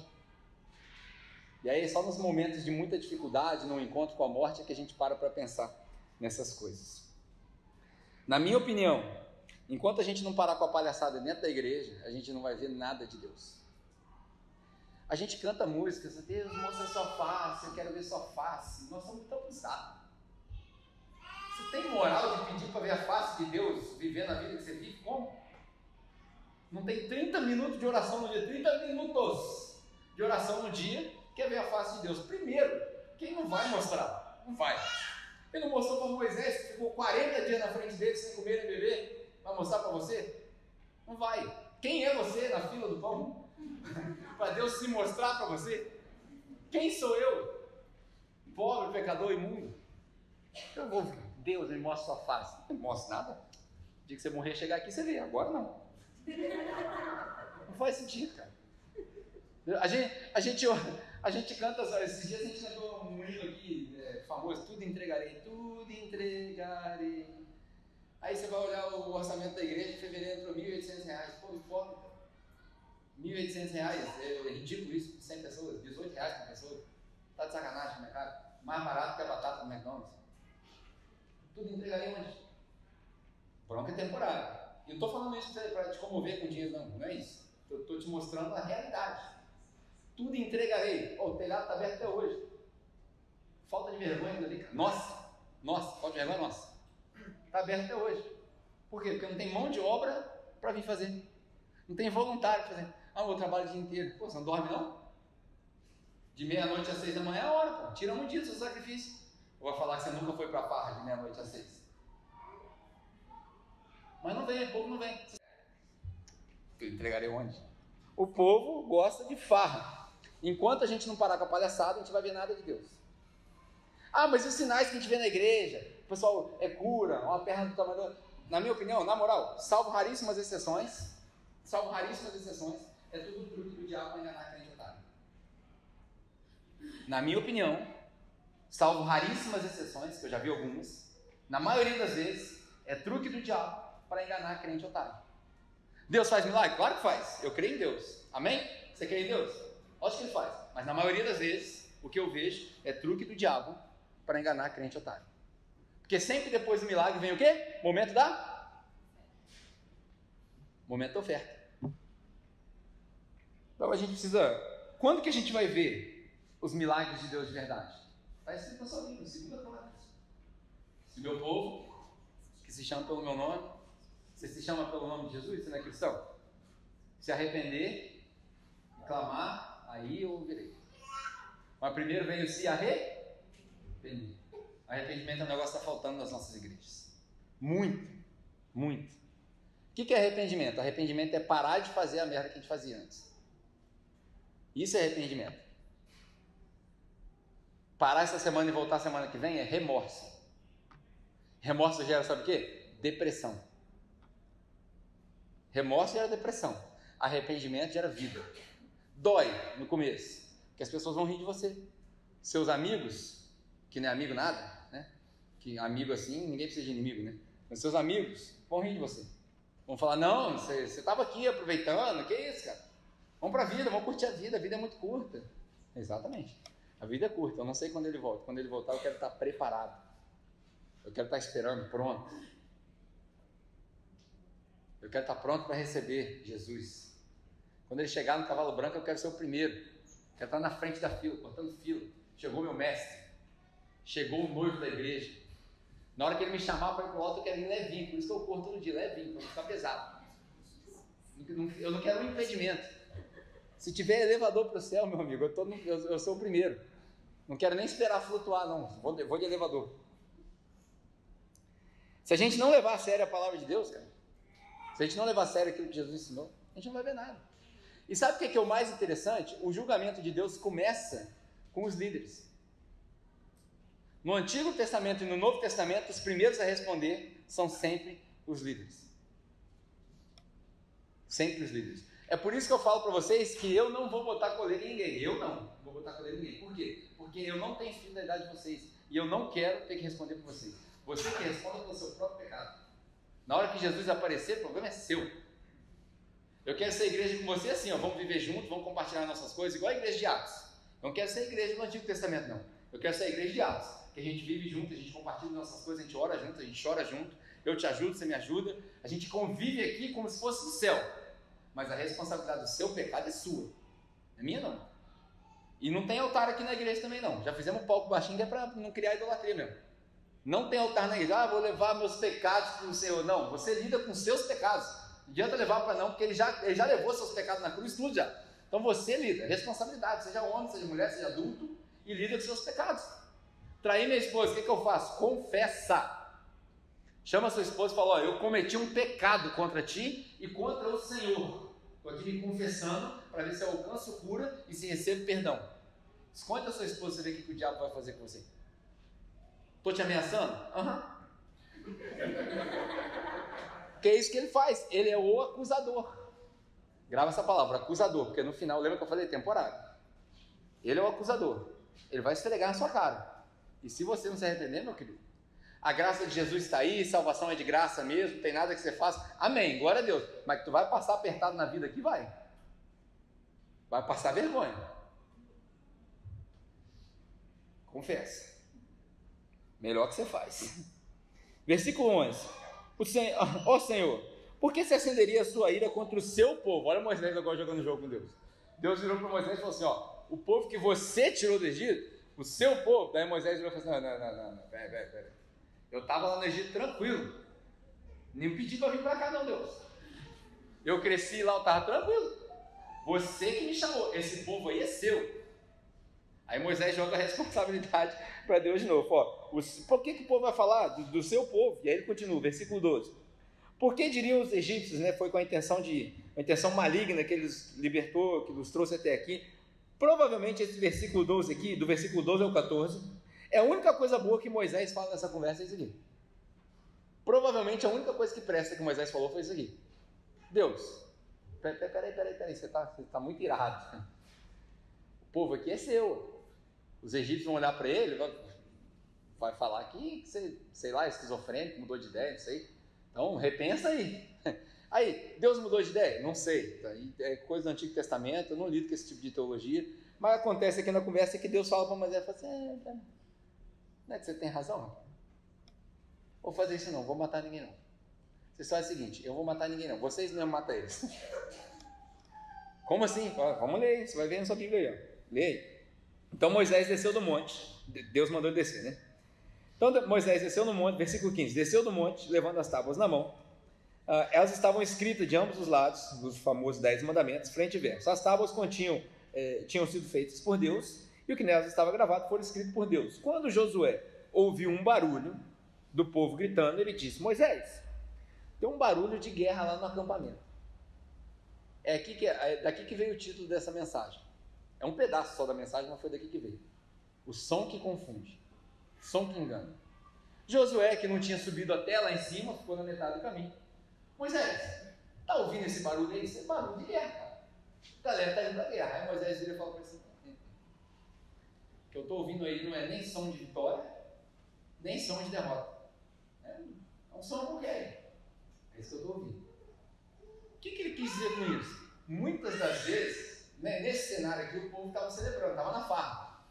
E aí, só nos momentos de muita dificuldade, no encontro com a morte, é que a gente para pensar nessas coisas. Na minha opinião, enquanto a gente não parar com a palhaçada dentro da igreja, a gente não vai ver nada de Deus. A gente canta músicas, Deus mostra sua face, eu quero ver sua face. Nós somos tão cansados. Você tem moral de pedir para ver a face de Deus, viver na vida que você vive? Como? Não tem 30 minutos de oração no dia, 30 minutos de oração no dia, quer ver a face de Deus. Primeiro, quem não vai mostrar? Não vai. Ele não mostrou para Moisés, que ficou 40 dias na frente dele sem comer e beber, vai mostrar para você? Não vai. Quem é você na fila do pão? Para Deus se mostrar para você? Quem sou eu? Pobre, pecador, imundo. Eu vou, Deus me mostra sua face. Não mostra nada. O dia que você morrer, chegar aqui, você vê. Agora não. Não faz sentido, cara. A gente canta, esses dias a gente cantou um hino aqui famoso, tudo entregarei. Aí você vai olhar o orçamento da igreja, em fevereiro entrou R$1.800. Pô, pobre, R$1.800, é ridículo isso, 100 pessoas, R$18 por pessoa. Tá de sacanagem, né, cara? Mais barato que a batata do McDonald's. Tudo entregarei onde? Bronca temporária. E não estou falando isso para te comover com dinheiro, não é isso. Estou te mostrando a realidade. Tudo entregarei. O telhado está aberto até hoje. Falta de vergonha ainda ali, cara. Nossa, falta de vergonha nossa. Está aberto até hoje. Por quê? Porque não tem mão de obra para vir fazer. Não tem voluntário para fazer. Eu trabalho o dia inteiro. Pô, você não dorme não? De meia-noite às 6 da manhã é a hora, pô. Tira um dia do seu sacrifício. Eu vou falar que você nunca foi para a farra de meia-noite às 6. Mas não vem, o povo não vem. Eu entregarei onde? O povo gosta de farra. Enquanto a gente não parar com a palhaçada, a gente vai ver nada de Deus. Mas os sinais que a gente vê na igreja, o pessoal cura, uma perna do tamanho do... Na minha opinião, na moral, salvo raríssimas exceções, é tudo truque do diabo para enganar crente otário. Na minha opinião, salvo raríssimas exceções, que eu já vi algumas, na maioria das vezes, é truque do diabo para enganar crente otário. Deus faz milagre? Claro que faz. Eu creio em Deus. Amém? Você crê em Deus? Lógico que ele faz. Mas na maioria das vezes, o que eu vejo é truque do diabo para enganar crente otário. Porque sempre depois do milagre vem o quê? Momento da oferta. Então a gente precisa... Quando que a gente vai ver os milagres de Deus de verdade? Está escrito na sua Bíblia, 2 Crônicas. Se meu povo, que se chama pelo meu nome, você se chama pelo nome de Jesus, você não é cristão? Se arrepender e clamar, aí eu ouvirei. Mas primeiro vem o se arrepender. Arrependimento é um negócio que está faltando nas nossas igrejas. Muito. O que é arrependimento? Arrependimento é parar de fazer a merda que a gente fazia antes. Isso é arrependimento. Parar essa semana e voltar semana que vem é remorso. Remorso gera, sabe o quê? Depressão. Remorso gera depressão. Arrependimento gera vida. Dói no começo, porque as pessoas vão rir de você. Seus amigos, que não é amigo nada, né? Que amigo assim, ninguém precisa de inimigo, né? Mas seus amigos vão rir de você. Vão falar, não, você estava aqui aproveitando, que isso, cara? Vamos para a vida, vamos curtir a vida é muito curta. Exatamente. A vida é curta, eu não sei quando ele volta. Quando ele voltar, eu quero estar preparado. Eu quero estar esperando, pronto. Eu quero estar pronto para receber Jesus. Quando ele chegar no cavalo branco, eu quero ser o primeiro. Quero estar na frente da fila, cortando fila. Chegou meu mestre. Chegou o noivo da igreja. Na hora que ele me chamar para ir para o alto, eu quero ir levinho. Por isso que eu corro todo dia, levinho, para não ficar pesado. Eu não quero um impedimento. Se tiver elevador para o céu, meu amigo, eu sou o primeiro. Não quero nem esperar flutuar, não. Vou de elevador. Se a gente não levar a sério a palavra de Deus, cara, se a gente não levar a sério aquilo que Jesus ensinou, a gente não vai ver nada. E sabe o que é o mais interessante? O julgamento de Deus começa com os líderes. No Antigo Testamento e no Novo Testamento, os primeiros a responder são sempre os líderes. Sempre os líderes. É por isso que eu falo para vocês que eu não vou botar coleira em ninguém. Eu não vou botar coleira em ninguém. Por quê? Porque eu não tenho filho da idade de vocês. E eu não quero ter que responder por vocês. Você que responda pelo seu próprio pecado. Na hora que Jesus aparecer, o problema é seu. Eu quero ser igreja com você assim, ó, vamos viver juntos, vamos compartilhar nossas coisas, igual a igreja de Atos. Eu não quero ser igreja do Antigo Testamento, não. Eu quero ser a igreja de Atos, que a gente vive junto, a gente compartilha nossas coisas, a gente ora junto, a gente chora junto, eu te ajudo, você me ajuda, a gente convive aqui como se fosse o céu. Mas a responsabilidade do seu pecado é sua, não é minha não. E não tem altar aqui na igreja também não. Já fizemos um palco baixinho que é para não criar idolatria mesmo. Não tem altar na igreja, vou levar meus pecados para o Senhor. Não, você lida com seus pecados. Não adianta levar para não, porque ele já levou seus pecados na cruz, tudo já. Então você lida, responsabilidade, seja homem, seja mulher, seja adulto, e lida com seus pecados. Trair minha esposa, o que eu faço? Confessa. Chama a sua esposa e fala, ó, eu cometi um pecado contra ti e contra o Senhor. Estou aqui me confessando para ver se eu alcanço cura e se recebo perdão. Esconde a sua esposa e você vê o que o diabo vai fazer com você. Estou te ameaçando? Aham. Que é isso que ele faz. Ele é o acusador. Grava essa palavra, acusador, porque no final, lembra que eu falei temporário? Ele é o acusador. Ele vai esfregar na sua cara. E se você não se arrepender, meu querido, a graça de Jesus está aí, salvação é de graça mesmo, não tem nada que você faça. Amém, glória a Deus. Mas que tu vai passar apertado na vida aqui, vai. Vai passar vergonha. Confessa. Melhor que você faz. Versículo 11. Ó Senhor, por que se acenderia a sua ira contra o seu povo? Olha Moisés agora jogando jogo com Deus. Deus virou para Moisés e falou assim, ó, o povo que você tirou do Egito, o seu povo. Daí Moisés virou e falou assim, não, pera. Eu estava lá no Egito tranquilo. Nem me pedi para vir para cá não, Deus. Eu cresci lá, eu estava tranquilo. Você que me chamou, esse povo aí é seu. Aí Moisés joga a responsabilidade para Deus de novo. Ó, por que o povo vai falar do seu povo? E aí ele continua, versículo 12. Por que diriam os egípcios, né? Foi com a intenção maligna que eles libertou, que nos trouxe até aqui. Provavelmente esse versículo 12 aqui, do versículo 12 ao 14, é a única coisa boa que Moisés fala nessa conversa, é isso aqui. Provavelmente a única coisa que presta que Moisés falou foi isso aqui. Deus, peraí, você tá muito irado. O povo aqui é seu. Os egípcios vão olhar para ele, vai falar que você, sei lá, esquizofrênico, mudou de ideia, não sei. Então, repensa aí. Aí, Deus mudou de ideia? Não sei. É coisa do Antigo Testamento, eu não lido com esse tipo de teologia. Mas acontece aqui na conversa que Deus fala para Moisés, fala assim, não é que você tem razão? Vou fazer isso não, vou matar ninguém não. Você só é o seguinte, eu vou matar ninguém não, vocês não matam eles. Como assim? Vamos ler, você vai ver na sua Bíblia aí, ó. Lê aí. Então Moisés desceu do monte, Deus mandou ele descer, né? Então Moisés desceu no monte, versículo 15, desceu do monte, levando as tábuas na mão. Elas estavam escritas de ambos os lados, dos famosos 10 mandamentos, frente e verso. As tábuas tinham sido feitas por Deus, e o que nelas estava gravado foi escrito por Deus. Quando Josué ouviu um barulho do povo gritando, ele disse, Moisés, tem um barulho de guerra lá no acampamento. É daqui que veio o título dessa mensagem. É um pedaço só da mensagem, mas foi daqui que veio. O som que confunde, o som que engana. Josué, que não tinha subido até lá em cima, ficou na metade do caminho. Moisés, tá ouvindo esse barulho aí? Isso é barulho de guerra, cara. A galera tá indo pra guerra. Aí Moisés vira e fala para ele assim, o que eu estou ouvindo aí não é nem som de vitória, nem som de derrota. É um som qualquer. É isso que eu estou ouvindo. O que ele quis dizer com isso? Muitas das vezes, né, nesse cenário aqui, o povo estava celebrando, estava na farra.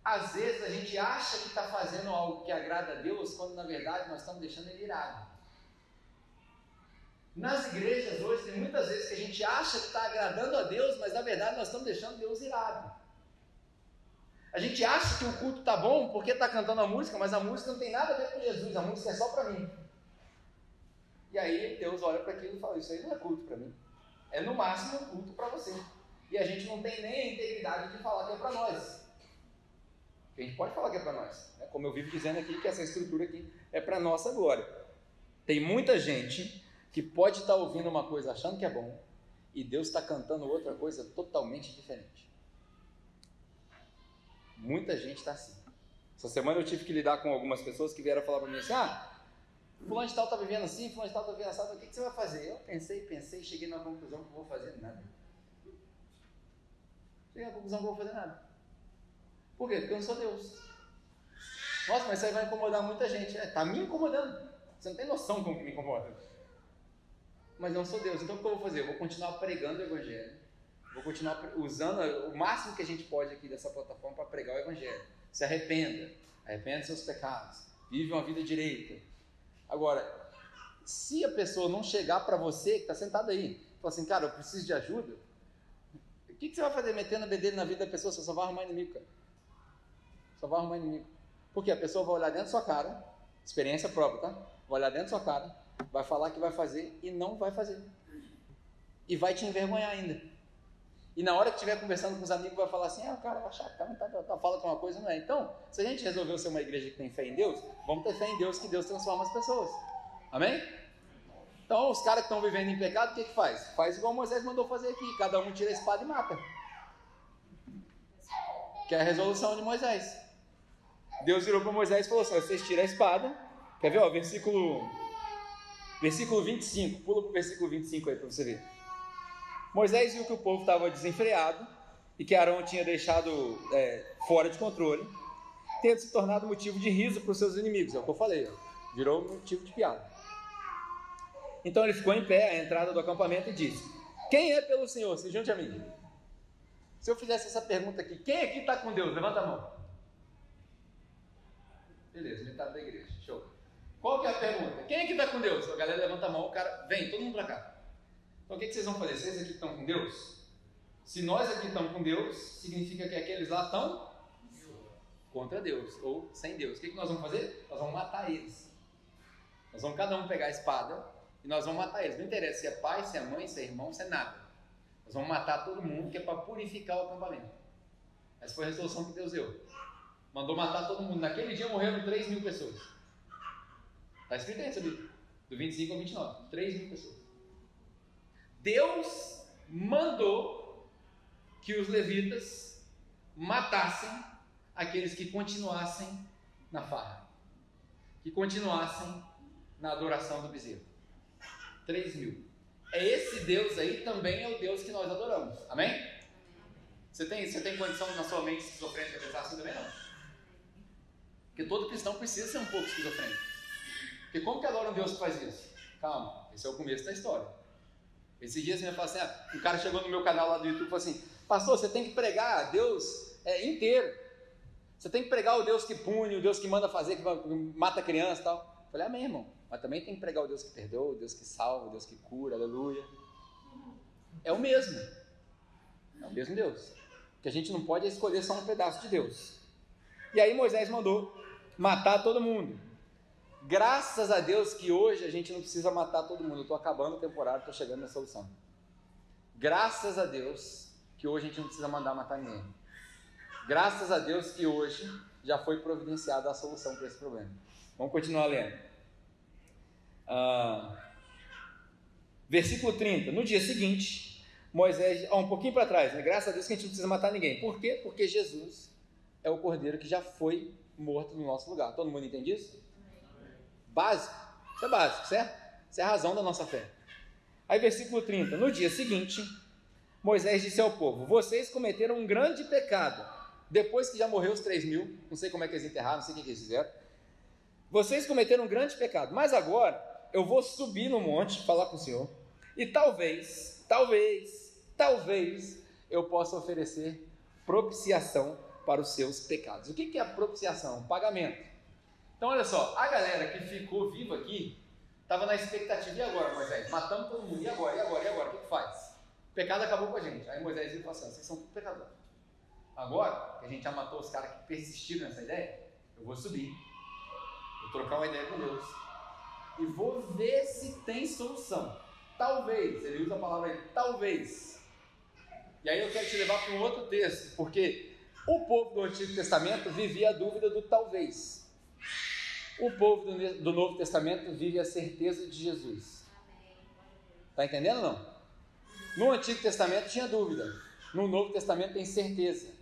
Às vezes a gente acha que está fazendo algo que agrada a Deus, quando na verdade nós estamos deixando ele irado. Nas igrejas hoje tem muitas vezes que a gente acha que está agradando a Deus, mas na verdade nós estamos deixando Deus irado. A gente acha que o culto está bom porque está cantando a música, mas a música não tem nada a ver com Jesus, a música é só para mim. E aí Deus olha para aquilo e fala, isso aí não é culto para mim. É no máximo um culto para você. E a gente não tem nem a integridade de falar que é para nós. A gente pode falar que é para nós. Né? Como eu vivo dizendo aqui, que essa estrutura aqui é para nossa glória. Tem muita gente que pode estar ouvindo uma coisa achando que é bom, e Deus está cantando outra coisa totalmente diferente. Muita gente está assim. Essa semana eu tive que lidar com algumas pessoas que vieram falar para mim assim, fulano de tal está vivendo assim, fulano de tal está vivendo assim, o que você vai fazer? Eu pensei, cheguei na conclusão que não vou fazer nada. Cheguei na conclusão que não vou fazer nada. Por quê? Porque eu não sou Deus. Nossa, mas isso aí vai incomodar muita gente. Está me incomodando. Você não tem noção como que me incomoda. Mas não sou Deus. Então o que eu vou fazer? Eu vou continuar pregando o Evangelho. Vou continuar usando o máximo que a gente pode aqui dessa plataforma para pregar o Evangelho. Se arrependa dos seus pecados, vive uma vida direita. Agora, se a pessoa não chegar para você, que está sentado aí, falar assim, cara, eu preciso de ajuda, o que você vai fazer metendo a bedelho na vida da pessoa? Você só vai arrumar inimigo, cara. Só vai arrumar inimigo. Porque a pessoa vai olhar dentro da sua cara, experiência própria, tá? Vai olhar dentro da sua cara, vai falar que vai fazer e não vai fazer. E vai te envergonhar ainda. E na hora que estiver conversando com os amigos, vai falar assim, o cara vai achar, fala que uma coisa não é. Então, se a gente resolveu ser uma igreja que tem fé em Deus, vamos ter fé em Deus, que Deus transforma as pessoas. Amém? Então, os caras que estão vivendo em pecado, o que faz? Faz igual Moisés mandou fazer aqui, cada um tira a espada e mata. Que é a resolução de Moisés. Deus virou para Moisés e falou assim, vocês tiram a espada, quer ver? Versículo 25, pula para o versículo 25 aí para você ver. Moisés viu que o povo estava desenfreado e que Arão tinha deixado fora de controle, tendo se tornado motivo de riso para os seus inimigos, é o que eu falei, virou motivo de piada. Então ele ficou em pé à entrada do acampamento e disse, quem é pelo Senhor? Se junte a mim. Se eu fizesse essa pergunta aqui, quem aqui está com Deus? Levanta a mão. Beleza, metade da igreja, show. Qual que é a pergunta? Quem aqui está com Deus? A galera levanta a mão, o cara, vem, todo mundo para cá. Então o que vocês vão fazer? Vocês aqui estão com Deus? Se nós aqui estamos com Deus, significa que aqueles lá estão contra Deus, ou sem Deus. O que nós vamos fazer? Nós vamos matar eles. Nós vamos cada um pegar a espada e nós vamos matar eles. Não interessa se é pai, se é mãe, se é irmão, se é nada. Nós vamos matar todo mundo, que é para purificar o acampamento. Essa foi a resolução que Deus deu. Mandou matar todo mundo. Naquele dia morreram 3.000 pessoas. Está escrito aí, sabia? Do 25 ao 29. 3.000 pessoas. Deus mandou que os levitas matassem aqueles que continuassem na farra, que continuassem na adoração do bezerro. 3.000. Esse Deus aí também é o Deus que nós adoramos. Amém? Você tem condição na sua mente esquizofrênica de pensar assim também? Não. Porque todo cristão precisa ser um pouco esquizofrênico. Porque como que adora um Deus que faz isso? Calma, esse é o começo da história. Esses dias você me fala assim, um cara chegou no meu canal lá do YouTube e falou assim, pastor, você tem que pregar Deus inteiro. Você tem que pregar o Deus que pune, o Deus que manda fazer, que mata criança e tal. Eu falei, amém, irmão. Mas também tem que pregar o Deus que perdoa, o Deus que salva, o Deus que cura, aleluia. É o mesmo. É o mesmo Deus. Que a gente não pode escolher só um pedaço de Deus. E aí Moisés mandou matar todo mundo. Graças a Deus que hoje a gente não precisa matar todo mundo. Eu estou acabando a temporada, estou chegando na solução. Graças a Deus que hoje a gente não precisa mandar matar ninguém. Graças a Deus que hoje já foi providenciada a solução para esse problema. Vamos continuar lendo. Versículo 30. No dia seguinte, Moisés, um pouquinho para trás, né? Graças a Deus que a gente não precisa matar ninguém. Por quê? Porque Jesus é o cordeiro que já foi morto no nosso lugar. Todo mundo entende isso? Básico. Isso é básico, certo? Isso é a razão da nossa fé. Aí versículo 30. No dia seguinte, Moisés disse ao povo, vocês cometeram um grande pecado. Depois que já morreu os 3.000, não sei como é que eles enterraram, não sei o que eles fizeram. Vocês cometeram um grande pecado, mas agora eu vou subir no monte, falar com o Senhor, e talvez eu possa oferecer propiciação para os seus pecados. O que é a propiciação? Pagamento. Então olha só, a galera que ficou viva aqui, estava na expectativa, e agora Moisés? Matamos todo mundo, e agora? O que faz? O pecado acabou com a gente. Aí Moisés veio e falou assim, vocês são tudo pecadores. Agora, que a gente já matou os caras que persistiram nessa ideia, eu vou subir, vou trocar uma ideia com Deus, e vou ver se tem solução. Talvez, ele usa a palavra aí, talvez. E aí eu quero te levar para um outro texto, porque o povo do Antigo Testamento vivia a dúvida do talvez. O povo do Novo Testamento vive a certeza de Jesus. Está entendendo ou não? No Antigo Testamento tinha dúvida, no Novo Testamento tem certeza.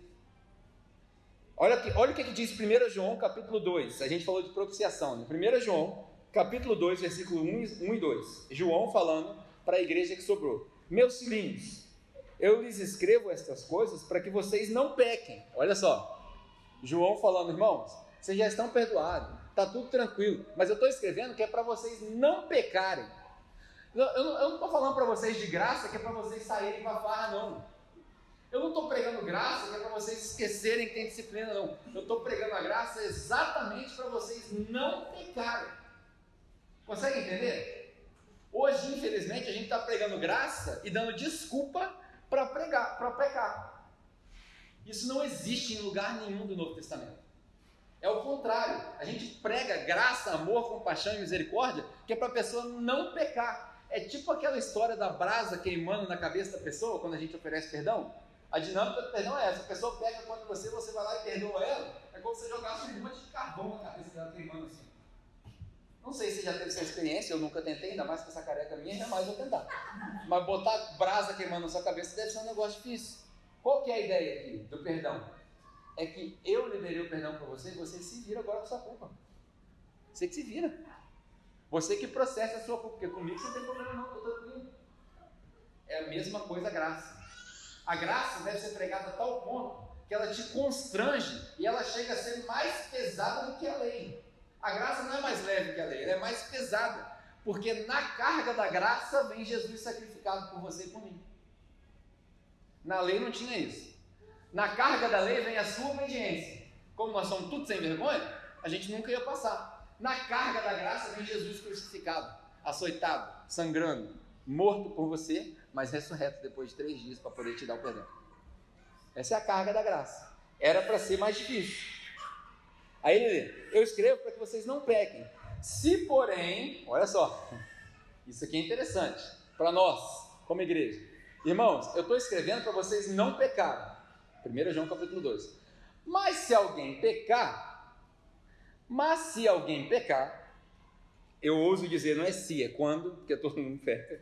Olha o que diz 1 João capítulo 2, a gente falou de propiciação, né? 1 João capítulo 2, versículo 1 e 2, João falando para a igreja que sobrou: meus filhinhos, eu lhes escrevo estas coisas para que vocês não pequem. Olha só, João falando: irmãos, vocês já estão perdoados, está tudo tranquilo, mas eu estou escrevendo que é para vocês não pecarem. Eu não estou falando para vocês de graça que é para vocês saírem para a farra, não. Eu não estou pregando graça que é para vocês esquecerem que tem disciplina, não. Eu estou pregando a graça exatamente para vocês não pecarem. Consegue entender? Hoje, infelizmente, a gente está pregando graça e dando desculpa para pecar. Isso não existe em lugar nenhum do Novo Testamento. É o contrário. A gente prega graça, amor, compaixão e misericórdia que é para a pessoa não pecar. É tipo aquela história da brasa queimando na cabeça da pessoa quando a gente oferece perdão. A dinâmica do perdão é essa: a pessoa peca contra você, você vai lá e perdoa ela. É como se você jogasse um monte de carvão na cabeça dela queimando assim. Não sei se você já teve essa experiência, eu nunca tentei, ainda mais com essa careca minha, jamais vou tentar. Mas botar brasa queimando na sua cabeça deve ser um negócio difícil. Qual que é a ideia aqui do perdão? É que eu liberei o perdão para você e você se vira agora com sua culpa. Você que se vira. Você que processa a sua culpa, porque comigo você não tem problema não, estou tranquilo. É a mesma coisa a graça. A graça deve ser pregada a tal ponto que ela te constrange e ela chega a ser mais pesada do que a lei. A graça não é mais leve que a lei, ela é mais pesada, porque na carga da graça vem Jesus sacrificado por você e por mim. Na lei não tinha isso. Na carga da lei vem a sua obediência. Como nós somos tudo sem vergonha, a gente nunca ia passar. Na carga da graça vem Jesus crucificado, açoitado, sangrando, morto por você, mas ressurreto depois de 3 dias para poder te dar o perdão. Essa é a carga da graça. Era para ser mais difícil. Aí ele lê: eu escrevo para que vocês não pequem. Se porém, olha só, isso aqui é interessante para nós, como igreja. Irmãos, eu estou escrevendo para vocês não pecarem. 1 João capítulo 2. Mas se alguém pecar, eu ouso dizer, não é se, é quando, porque todo mundo peca.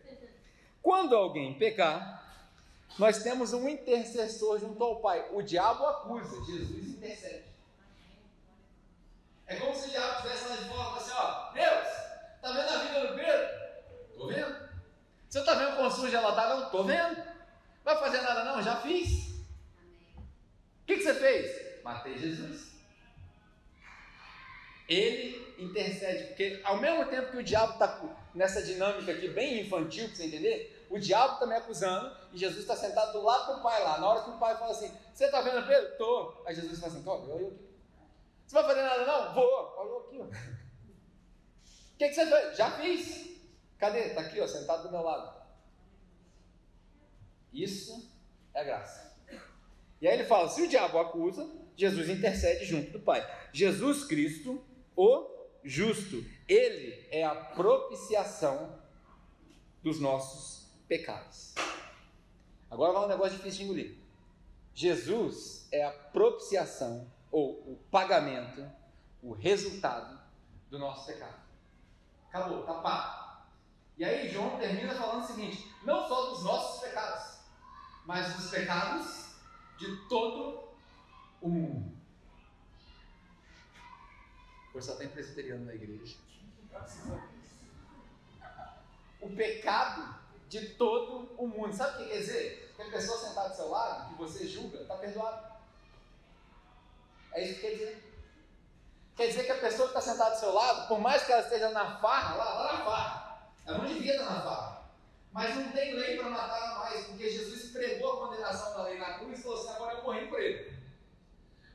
Quando alguém pecar, nós temos um intercessor junto ao Pai. O diabo acusa, Jesus intercede. É como se o diabo estivesse lá de fora e falasse: ó, Deus, está vendo a vida do Pedro? Estou vendo. Você está vendo quão suja ela está? Não, estou vendo. Vai fazer nada não? Já fiz. O que você fez? Matei Jesus. Ele intercede, porque ao mesmo tempo que o diabo está nessa dinâmica aqui bem infantil, para você entender, o diabo está me acusando e Jesus está sentado do lado do pai lá. Na hora que o pai fala assim: você está vendo Pedro? Estou. Aí Jesus fala assim: olha eu aqui. Você vai fazer nada não? Vou. Olha eu aqui. Ó. O que você fez? Já fiz. Cadê? Está aqui, ó, sentado do meu lado. Isso é graça. E aí ele fala: se o diabo acusa, Jesus intercede junto do Pai. Jesus Cristo, o justo, ele é a propiciação dos nossos pecados. Agora vai um negócio difícil de engolir. Jesus é a propiciação, ou o pagamento, o resultado do nosso pecado. Acabou, tá pago. E aí João termina falando o seguinte: não só dos nossos pecados, mas dos pecados de todo o mundo. Pois só tem presbiteriano na igreja. O pecado de todo o mundo. Sabe o que quer dizer? Que a pessoa sentada do seu lado, que você julga, está perdoada. É isso que quer dizer. Quer dizer que a pessoa que está sentada do seu lado, por mais que ela esteja na farra, lá na farra, ela não devia estar na farra, mas não tem lei para matar mais, porque Jesus pregou a condenação da lei na cruz e falou assim: agora eu morri por ele.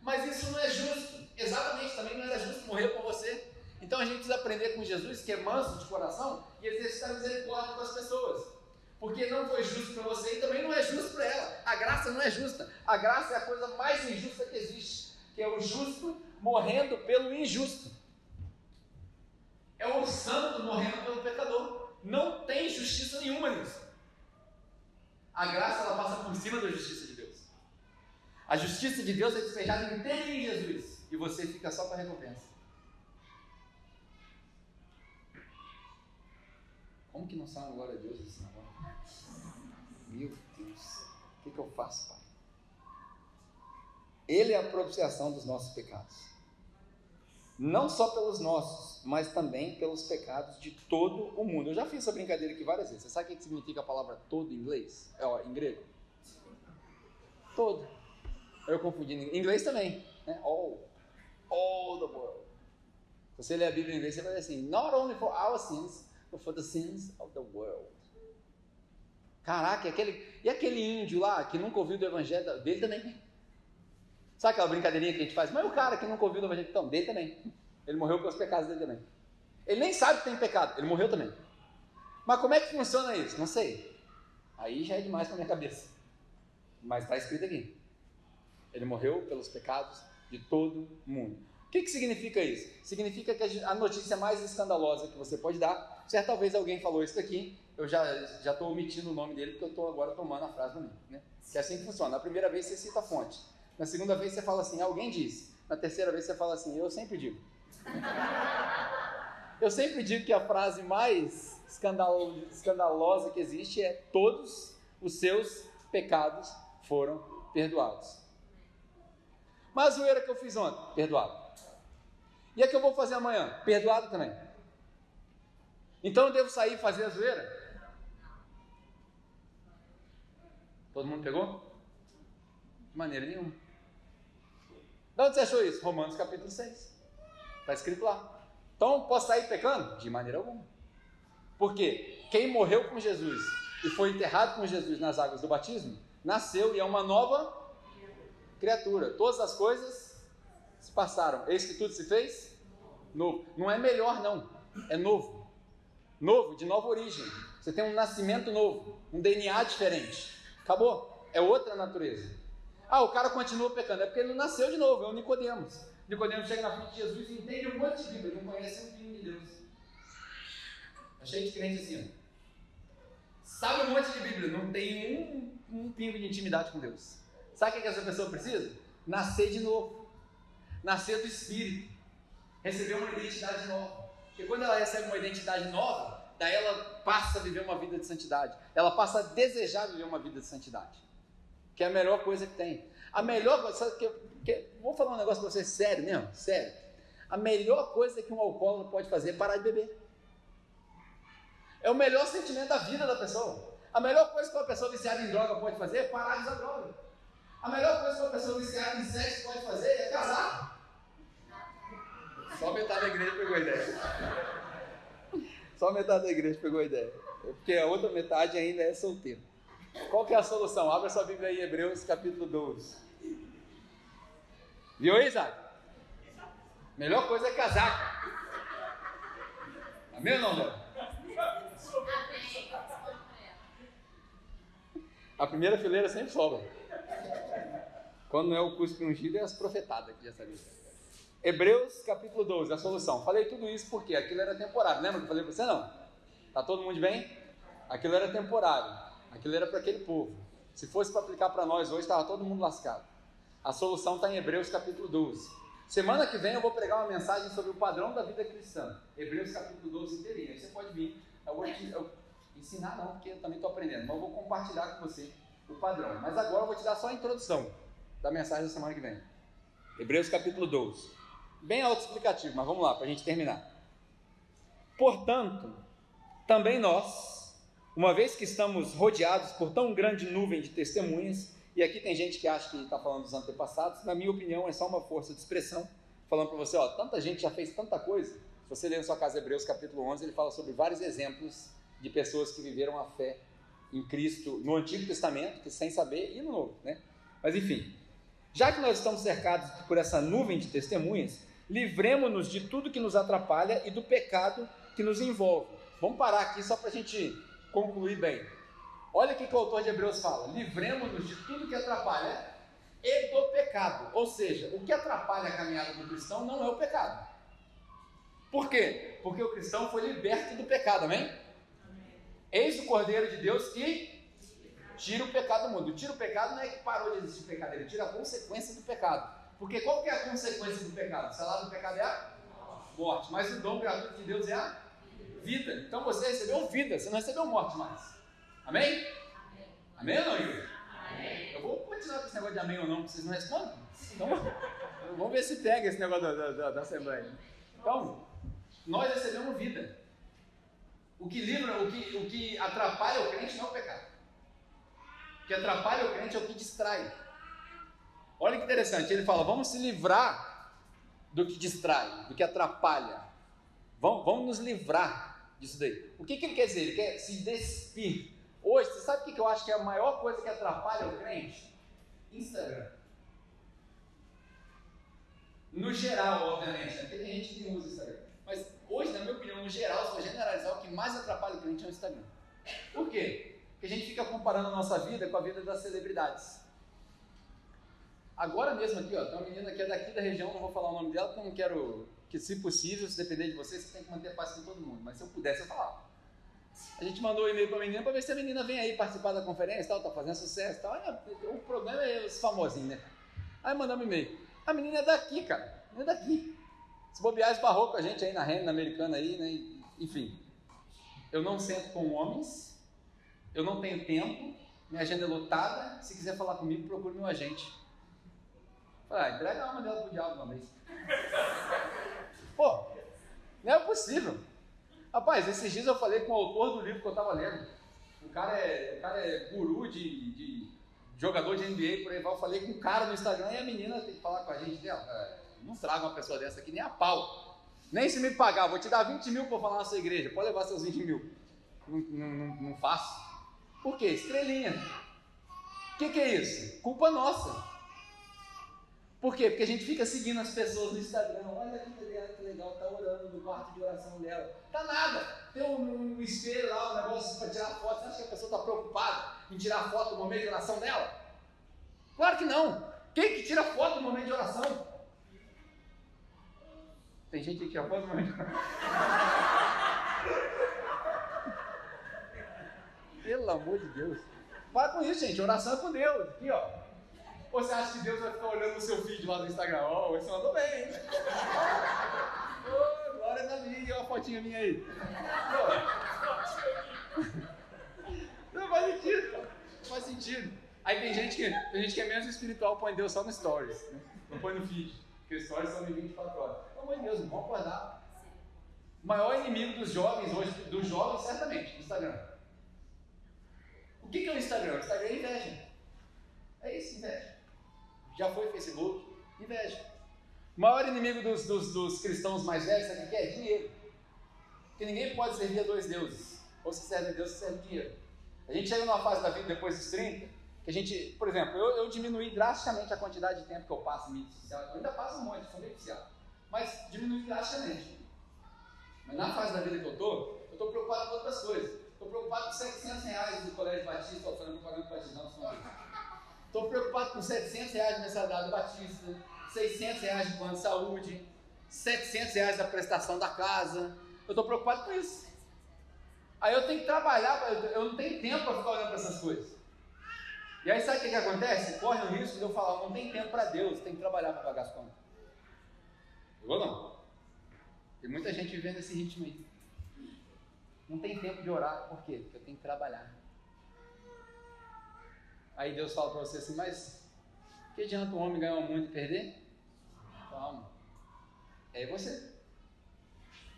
Mas isso não é justo. Exatamente, também não era justo morrer por você. Então a gente precisa aprender com Jesus, que é manso de coração, e exercitar misericórdia com as pessoas. Porque não foi justo para você e também não é justo para ela. A graça não é justa. A graça é a coisa mais injusta que existe, que é o justo morrendo pelo injusto. É o santo morrendo pelo pecador. Não tem justiça nenhuma nisso. A graça, ela passa por cima da justiça de Deus. A justiça de Deus é despejada inteira em Jesus, e você fica só com a recompensa. Como que não sabe agora de Deus esse negócio? Meu Deus, o que eu faço, Pai? Ele é a propiciação dos nossos pecados. Não só pelos nossos, mas também pelos pecados de todo o mundo. Eu já fiz essa brincadeira aqui várias vezes. Você sabe o que significa a palavra todo em inglês? Em grego? Todo. Eu confundi em inglês também, né? All the world. Se você ler a Bíblia em inglês, você vai dizer assim: not only for our sins, but for the sins of the world. Caraca, e aquele índio lá que nunca ouviu do evangelho dele também? Sabe aquela brincadeirinha que a gente faz? Mas o cara que nunca ouviu do evangelho, então, dele também. Ele morreu pelos pecados dele também. Ele nem sabe que tem pecado, ele morreu também. Mas como é que funciona isso? Não sei. Aí já é demais para minha cabeça. Mas está escrito aqui. Ele morreu pelos pecados de todo mundo. O que significa isso? Significa que a notícia mais escandalosa que você pode dar, certa vez alguém falou isso aqui, eu já estou omitindo o nome dele, porque eu estou agora tomando a frase do mim, né? Que é assim que funciona. Na primeira vez você cita a fonte. Na segunda vez você fala assim, alguém disse. Na terceira vez você fala assim, eu sempre digo. Eu sempre digo que a frase mais escandalosa que existe é: todos os seus pecados foram perdoados. Mas a zoeira que eu fiz ontem, perdoado. E a que eu vou fazer amanhã, perdoado também. Então eu devo sair e fazer a zoeira? Todo mundo pegou? De maneira nenhuma. De onde você achou isso? Romanos capítulo 6. Está escrito lá. Então, posso sair pecando? De maneira alguma. Por quê? Quem morreu com Jesus e foi enterrado com Jesus nas águas do batismo, nasceu e é uma nova criatura. Todas as coisas se passaram. Eis que tudo se fez novo. Não é melhor, não. É novo. Novo, de nova origem. Você tem um nascimento novo, um DNA diferente. Acabou. É outra natureza. O cara continua pecando. É porque ele não nasceu de novo. É o Nicodemos. Nicodemos chega na frente de Jesus e entende um monte de Bíblia. Ele não conhece um pingo de Deus. É cheio de crente assim. Sabe um monte de Bíblia. Não tem um pingo de intimidade com Deus. Sabe o que essa pessoa precisa? Nascer de novo. Nascer do Espírito. Receber uma identidade nova. Porque quando ela recebe uma identidade nova, daí ela passa a viver uma vida de santidade. Ela passa a desejar viver uma vida de santidade. Que é a melhor coisa que tem. A melhor coisa, sabe vou falar um negócio para vocês sério mesmo, sério. A melhor coisa que um alcoólatra pode fazer é parar de beber. É o melhor sentimento da vida da pessoa. A melhor coisa que uma pessoa viciada em droga pode fazer é parar de usar droga. A melhor coisa que uma pessoa viciada em sexo pode fazer é casar. Só metade da igreja pegou a ideia. Só metade da igreja pegou a ideia. Porque a outra metade ainda é solteira. Qual que é a solução? Abra sua Bíblia aí, Hebreus capítulo 12. Viu aí, Isaac? Melhor coisa é casar. Amém ou não, Léo? A primeira fileira sempre sobra. Quando não é o cuspe ungido, é as profetadas que já sabiam. Hebreus capítulo 12, a solução. Falei tudo isso porque aquilo era temporário. Lembra que eu falei para você? Não? Tá todo mundo bem? Aquilo era temporário. Aquilo era para aquele povo. Se fosse para aplicar para nós hoje, estava todo mundo lascado. A solução está em Hebreus capítulo 12. Semana que vem eu vou pregar uma mensagem sobre o padrão da vida cristã. Hebreus capítulo 12 inteirinho. Aí você pode vir. Eu vou ensinar não, porque eu também estou aprendendo. Mas eu vou compartilhar com você o padrão. Mas agora eu vou te dar só a introdução da mensagem da semana que vem. Hebreus capítulo 12. Bem autoexplicativo, mas vamos lá, para a gente terminar. Portanto, também nós, uma vez que estamos rodeados por tão grande nuvem de testemunhas, e aqui tem gente que acha que está falando dos antepassados, na minha opinião é só uma força de expressão, falando para você, tanta gente já fez tanta coisa. Se você ler na sua casa Hebreus capítulo 11, ele fala sobre vários exemplos de pessoas que viveram a fé em Cristo no Antigo Testamento, que sem saber, e no Novo, né? Mas enfim, já que nós estamos cercados por essa nuvem de testemunhas, livremo-nos de tudo que nos atrapalha e do pecado que nos envolve. Vamos parar aqui só para a gente concluir bem. Olha o que o autor de Hebreus fala: livremo-nos de tudo que atrapalha e do pecado. Ou seja, o que atrapalha a caminhada do cristão não é o pecado. Por quê? Porque o cristão foi liberto do pecado, amém? Eis o Cordeiro de Deus que tira o pecado do mundo. Tira o pecado não é que parou de existir o pecado, ele tira a consequência do pecado. Porque qual que é a consequência do pecado? O salário do pecado é a morte, mas o dom gratuito de Deus é a vida. Então você recebeu vida, você não recebeu morte mais. Amém? Amém ou não, igreja? Amém. Eu vou continuar com esse negócio de amém ou não, porque vocês não respondem. Então, vamos ver se pega esse negócio da Assembleia. Então, nós recebemos vida. O que atrapalha o crente não é o pecado. O que atrapalha o crente é o que distrai. Olha que interessante, ele fala, vamos se livrar do que distrai, do que atrapalha. Vamos nos livrar disso daí. O que ele quer dizer? Ele quer se despir. Hoje, você sabe o que eu acho que é a maior coisa que atrapalha o crente? Instagram. No geral, obviamente, porque tem gente que não usa Instagram. Mas hoje, na minha opinião, no geral, se for generalizar, o que mais atrapalha o crente é o Instagram. Por quê? Porque a gente fica comparando a nossa vida com a vida das celebridades. Agora mesmo aqui, ó, tem uma menina que é daqui da região, não vou falar o nome dela, porque eu não quero que, se possível, se depender de você, você tem que manter a paz com todo mundo. Mas se eu pudesse, eu falava. A gente mandou um e-mail para a menina para ver se a menina vem aí participar da conferência e tal, tá fazendo sucesso e tal. O problema é os famosinhos, né? Aí mandamos um e-mail. A menina é daqui, cara. A menina é daqui. Se bobear, esbarrou com a gente aí na Renner, na Americana aí, né? Enfim. Eu não sento com homens. Eu não tenho tempo. Minha agenda é lotada. Se quiser falar comigo, procure meu agente. Falei, entrega a alma dela pro diabo uma vez. Pô, não é possível. Rapaz, esses dias eu falei com o autor do livro que eu estava lendo. O cara é guru de jogador de NBA, por aí vai. Eu falei com o cara no Instagram e a menina tem que falar com a gente dela. Não traga uma pessoa dessa aqui nem a pau. Nem se me pagar, vou te dar 20 mil para falar na sua igreja. Pode levar seus 20 mil. Não faço. Por quê? Estrelinha. O que é isso? Culpa nossa. Por quê? Porque a gente fica seguindo as pessoas no Instagram. Olha que legal, tá orando no quarto de oração dela. Tá nada. Tem um espelho lá, um negócio para tirar foto. Você acha que a pessoa está preocupada em tirar foto no momento de oração dela? Claro que não. Quem que tira foto no momento de oração? Tem gente que tira foto no momento de oração. Pelo amor de Deus. Para com isso, gente. Oração é com Deus. Aqui, ó. Ou você acha que Deus vai ficar olhando no seu feed lá do Instagram? Ó, você mandou bem, hein? Oh, glória a Deus, olha uma fotinha minha aí. Não faz sentido, cara. Não faz sentido. Aí tem gente que é menos espiritual, põe Deus só no Stories, né? Não põe no feed, porque os Stories são de 24 horas. Pelo amor de Deus, não vamos acordar. O maior inimigo dos jovens hoje, certamente, o Instagram. O que é o Instagram? O Instagram é inveja. É isso, inveja. Já foi Facebook, inveja. O maior inimigo dos cristãos mais velhos, sabe o que é? Dinheiro. Porque ninguém pode servir a dois deuses. Ou se serve a Deus, se serve dinheiro. A gente chega numa fase da vida depois dos 30, que a gente, por exemplo, eu diminuí drasticamente a quantidade de tempo que eu passo em mídia social. Eu ainda passo um monte, sou meio viciado. Mas diminui drasticamente. Mas na fase da vida que eu estou preocupado com outras coisas. Estou preocupado com R$700 do Colégio Batista, estou falando propaganda Batista, não. Estou preocupado com R$700 de mensalidade do Batista, R$600 de plano de saúde, R$700 da prestação da casa. Eu estou preocupado com isso. Aí eu tenho que trabalhar, eu não tenho tempo para ficar olhando para essas coisas. E aí sabe o que acontece? Corre o risco de eu falar, não tem tempo para Deus, tem que trabalhar para pagar as contas. Eu não. Tem muita gente vivendo esse ritmo aí. Não tem tempo de orar, por quê? Porque eu tenho que trabalhar. Aí Deus fala para você assim, mas que adianta um homem ganhar muito e perder? Calma. É você.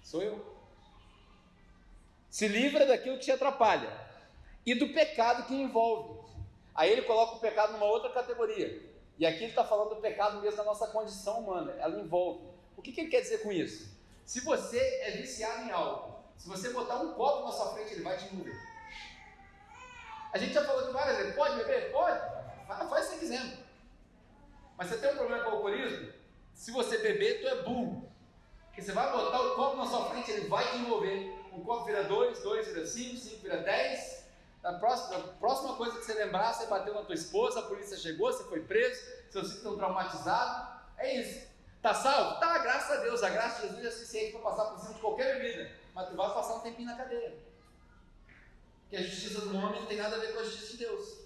Sou eu. Se livra daquilo que te atrapalha. E do pecado que envolve. Aí ele coloca o pecado numa outra categoria. E aqui ele está falando do pecado mesmo da nossa condição humana. Ela envolve. O que ele quer dizer com isso? Se você é viciado em álcool, se você botar um copo na sua frente, ele vai te envolver. A gente já falou de várias vezes, pode beber? Pode, faz se você quiser. Mas você tem um problema com o alcoolismo? Se você beber, tu é burro. Porque você vai botar o copo na sua frente, ele vai te envolver. Um copo vira 2, 2 vira 5, 5 vira 10. A próxima coisa que você lembrar, você bateu na tua esposa, a polícia chegou, você foi preso, seus filhos estão traumatizados. É isso. Tá salvo? Tá, graças a Deus. A graça de Jesus é suficiente para passar por cima de qualquer bebida. Mas tu vai passar um tempinho na cadeia. Porque a justiça do homem não tem nada a ver com a justiça de Deus.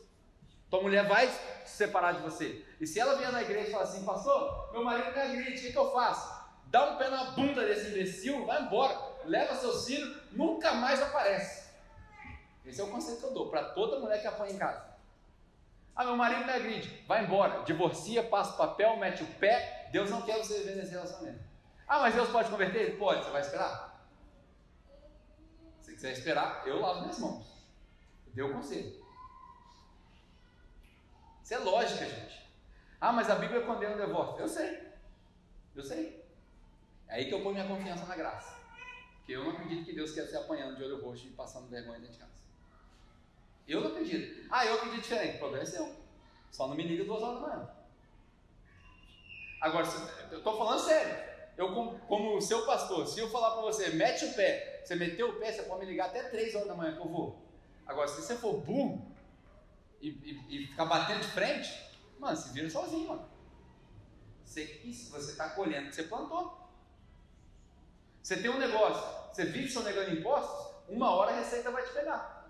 Tua mulher vai se separar de você. E se ela vier na igreja e falar assim, pastor, meu marido me agride, o que eu faço? Dá um pé na bunda desse imbecil, vai embora, leva seus filhos, nunca mais aparece. Esse é o conselho que eu dou para toda mulher que apanha em casa. Ah, meu marido me agride. Vai embora. Divorcia, passa o papel, mete o pé. Deus não quer você viver nesse relacionamento. Ah, mas Deus pode converter ele? Pode. Você vai esperar? Se quiser esperar, eu lavo minhas mãos. Eu dei o conselho. Isso é lógica, gente. Ah, mas a Bíblia condena o divórcio. Eu sei. É aí que eu ponho minha confiança na graça. Porque eu não acredito que Deus quer ser apanhando de olho roxo e passando vergonha dentro de casa. Eu não acredito. Ah, eu acredito diferente. O problema é seu. Só não me liga 2 horas da manhã. Agora, eu estou falando sério. Eu, como seu pastor, se eu falar para você, mete o pé, você meteu o pé, você pode me ligar até 3 horas da manhã que eu vou. Agora, se você for burro e ficar batendo de frente, mano, se vira sozinho, mano. Você está colhendo o que você plantou. Você tem um negócio, você vive sonegando impostos, uma hora a receita vai te pegar.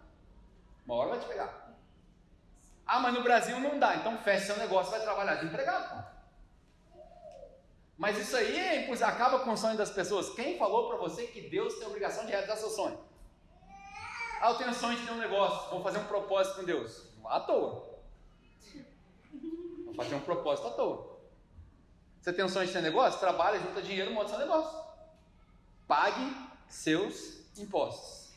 Uma hora vai te pegar. Ah, mas no Brasil não dá, então fecha seu negócio, vai trabalhar desempregado. Pô. Mas isso aí acaba com o sonho das pessoas. Quem falou para você que Deus tem a obrigação de realizar seu sonho? Ah, eu tenho o sonho de ter um negócio, vou fazer um propósito com Deus. À toa. Vou fazer um propósito à toa. Você tem um sonho de ter negócio? Trabalha, junta dinheiro, monta seu negócio. Pague seus impostos.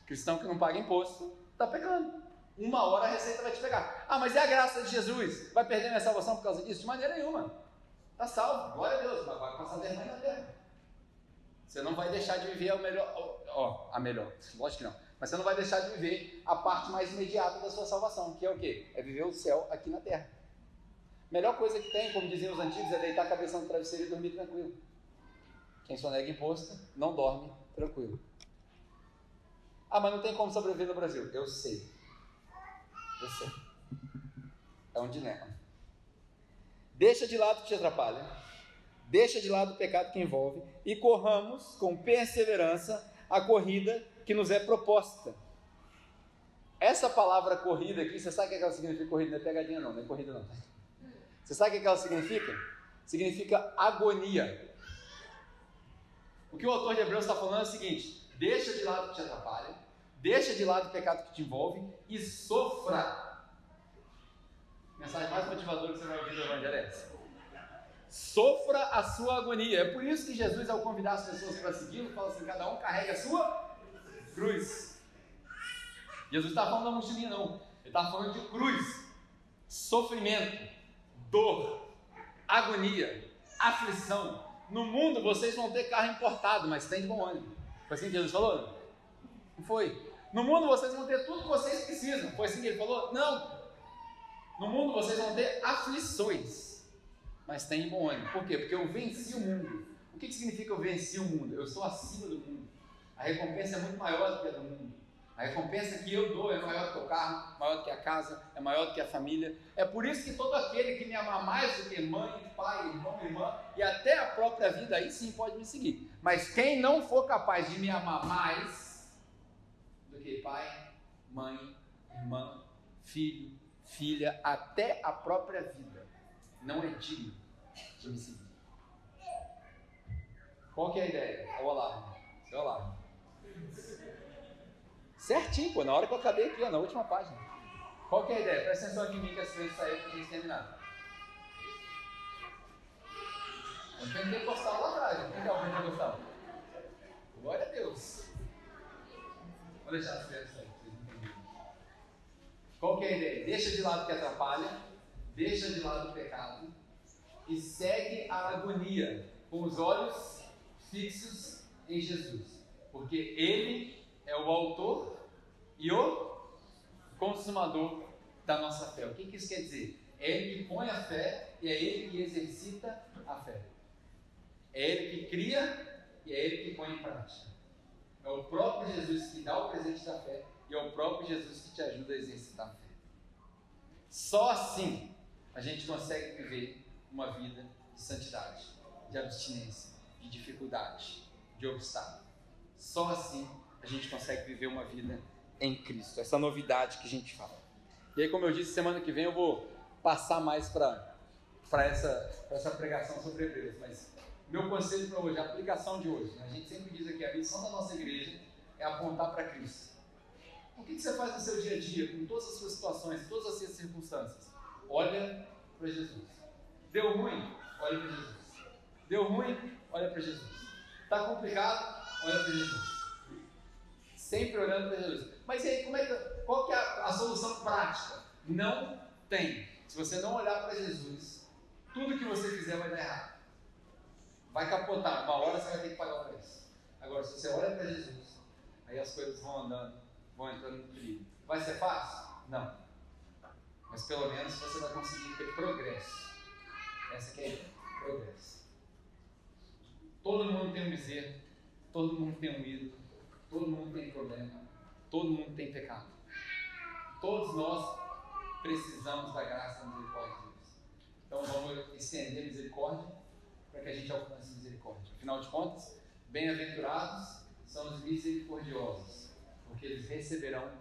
Cristão que não paga imposto, está pecando. Uma hora a receita vai te pegar. Ah, mas é a graça de Jesus. Vai perder minha salvação por causa disso? De maneira nenhuma. Está salvo. Glória a Deus. Mas vai passar vergonha na terra. Você não vai deixar de viver a melhor. Lógico que não. Mas você não vai deixar de viver a parte mais imediata da sua salvação. Que é o quê? É viver o céu aqui na terra. Melhor coisa que tem, como diziam os antigos, é deitar a cabeça no travesseiro e dormir tranquilo. Quem sonega imposto não dorme tranquilo. Ah, mas não tem como sobreviver no Brasil. Eu sei. É um dilema. Deixa de lado o que te atrapalha. Deixa de lado o pecado que envolve. E corramos com perseverança a corrida que nos é proposta. Essa palavra corrida aqui, você sabe o que ela significa? Corrida não é pegadinha não é corrida não. Você sabe o que ela significa? Significa agonia. O que o autor de Hebreus está falando é o seguinte: deixa de lado o que te atrapalha, deixa de lado o pecado que te envolve e sofra. A mensagem mais motivadora que você vai ouvir do Evangelho é essa. Sofra a sua agonia. É por isso que Jesus, ao convidar as pessoas para segui-lo, fala assim: cada um carrega a sua cruz. Jesus está falando da mochilinha não, ele está falando de cruz, sofrimento, dor, agonia, aflição. No mundo vocês vão ter carro importado, mas tem de bom ânimo. Foi assim que Jesus falou? Não foi. No mundo vocês vão ter tudo que vocês precisam. Foi assim que ele falou? Não. No mundo vocês vão ter aflições, mas tem de bom ânimo. Por quê? Porque eu venci o mundo. O que significa eu venci o mundo? Eu estou acima do mundo. A recompensa é muito maior do que a do mundo. A recompensa que eu dou é maior do que o carro, maior do que a casa, é maior do que a família. É por isso que todo aquele que me amar mais do que mãe, pai, irmão, irmã e até a própria vida, aí sim pode me seguir. Mas quem não for capaz de me amar mais do que pai, mãe, irmã, filho, filha, até a própria vida, não é digno de me seguir. Qual que é a ideia? É o alarme. É o alarme. Certinho, pô, na hora que eu acabei aqui, ó, na última página. Qual que é a ideia? Presta atenção aqui em mim que essa vez saiu para a gente terminar. O pentecostal lá atrás. Quem é o pentecostal? Glória a Deus. Vou deixar as crianças aí, vocês entenderem. Qual que é a ideia? Deixa de lado o que atrapalha, deixa de lado o pecado e segue a agonia com os olhos fixos em Jesus. Porque Ele é o autor e o consumador da nossa fé. O que isso quer dizer? É Ele que põe a fé e é Ele que exercita a fé. É Ele que cria e é Ele que põe em prática. É o próprio Jesus que dá o presente da fé e é o próprio Jesus que te ajuda a exercitar a fé. Só assim a gente consegue viver uma vida de santidade, de abstinência, de dificuldade, de obstáculo. Só assim a gente consegue viver uma vida em Cristo, essa novidade que a gente fala. E aí, como eu disse, semana que vem eu vou passar mais para essa pregação sobre Hebreus, mas meu conselho para hoje, a aplicação de hoje, a gente sempre diz aqui, a missão da nossa igreja é apontar para Cristo. O que você faz no seu dia a dia, com todas as suas situações, todas as suas circunstâncias? Olha para Jesus. Deu ruim? Olha para Jesus. Deu ruim? Olha para Jesus. Está complicado? Olha para Jesus. Sempre olhando para Jesus. Mas e aí, qual que é a solução prática? Não tem. Se você não olhar para Jesus, tudo que você fizer vai dar errado. Vai capotar. Uma hora você vai ter que pagar o preço. Agora, se você olha para Jesus, aí as coisas vão andando, vão entrando no trilho. Vai ser fácil? Não. Mas pelo menos você vai conseguir ter progresso. Essa que é a ideia. Progresso. Todo mundo tem um bezerro, todo mundo tem um ídolo, todo mundo tem problema, todo mundo tem pecado. Todos nós precisamos da graça e da misericórdia de Deus. Então vamos estender a misericórdia para que a gente alcance a misericórdia. Afinal de contas, bem-aventurados são os misericordiosos, porque eles receberão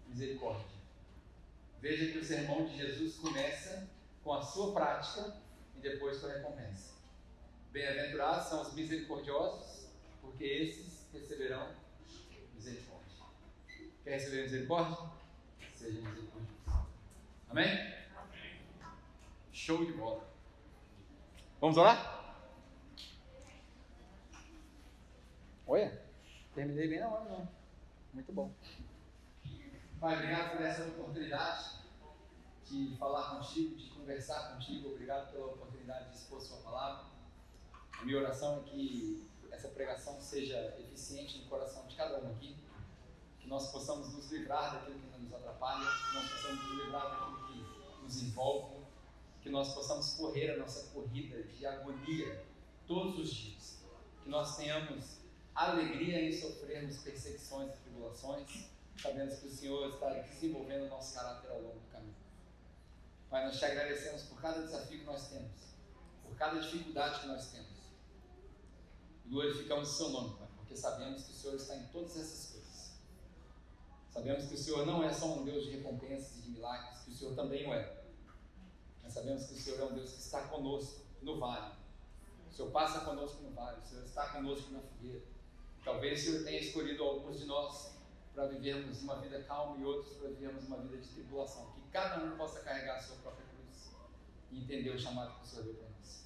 misericórdia. Veja que o sermão de Jesus começa com a sua prática e depois com a recompensa. Bem-aventurados são os misericordiosos, porque esses receberão misericórdia. Quer receber misericórdia? Seja misericordioso. Amém? Show de bola. Vamos orar? Olha, terminei bem na hora, não. Muito bom. Pai, obrigado por essa oportunidade de falar contigo, de conversar contigo. Obrigado pela oportunidade de expor sua palavra. A minha oração é que essa pregação seja eficiente no coração de cada um aqui, que nós possamos nos livrar daquilo que nos atrapalha, que nós possamos nos livrar daquilo que nos envolve, que nós possamos correr a nossa corrida de agonia todos os dias, que nós tenhamos alegria em sofrermos perseguições e tribulações, sabendo que o Senhor está desenvolvendo o nosso caráter ao longo do caminho. Pai, nós te agradecemos por cada desafio que nós temos, por cada dificuldade que nós temos. Glorificamos o seu nome, Pai, porque sabemos que o Senhor está em todas essas coisas. Sabemos que o Senhor não é só um Deus de recompensas e de milagres, que o Senhor também o é. Mas sabemos que o Senhor é um Deus que está conosco no vale. O Senhor passa conosco no vale, o Senhor está conosco na fogueira. Talvez o Senhor tenha escolhido alguns de nós para vivermos uma vida calma e outros para vivermos uma vida de tribulação. Que cada um possa carregar a sua própria cruz e entender o chamado que o Senhor deu para nós.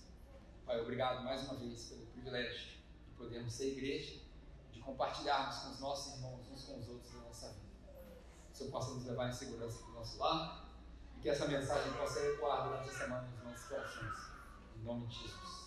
Pai, obrigado mais uma vez pelo privilégio de podermos ser igreja, de compartilharmos com os nossos irmãos uns com os outros na nossa vida. Que o Senhor possa nos levar em segurança para o nosso lar e que essa mensagem possa ecoar durante a semana nos nossos corações. Em nome de Jesus.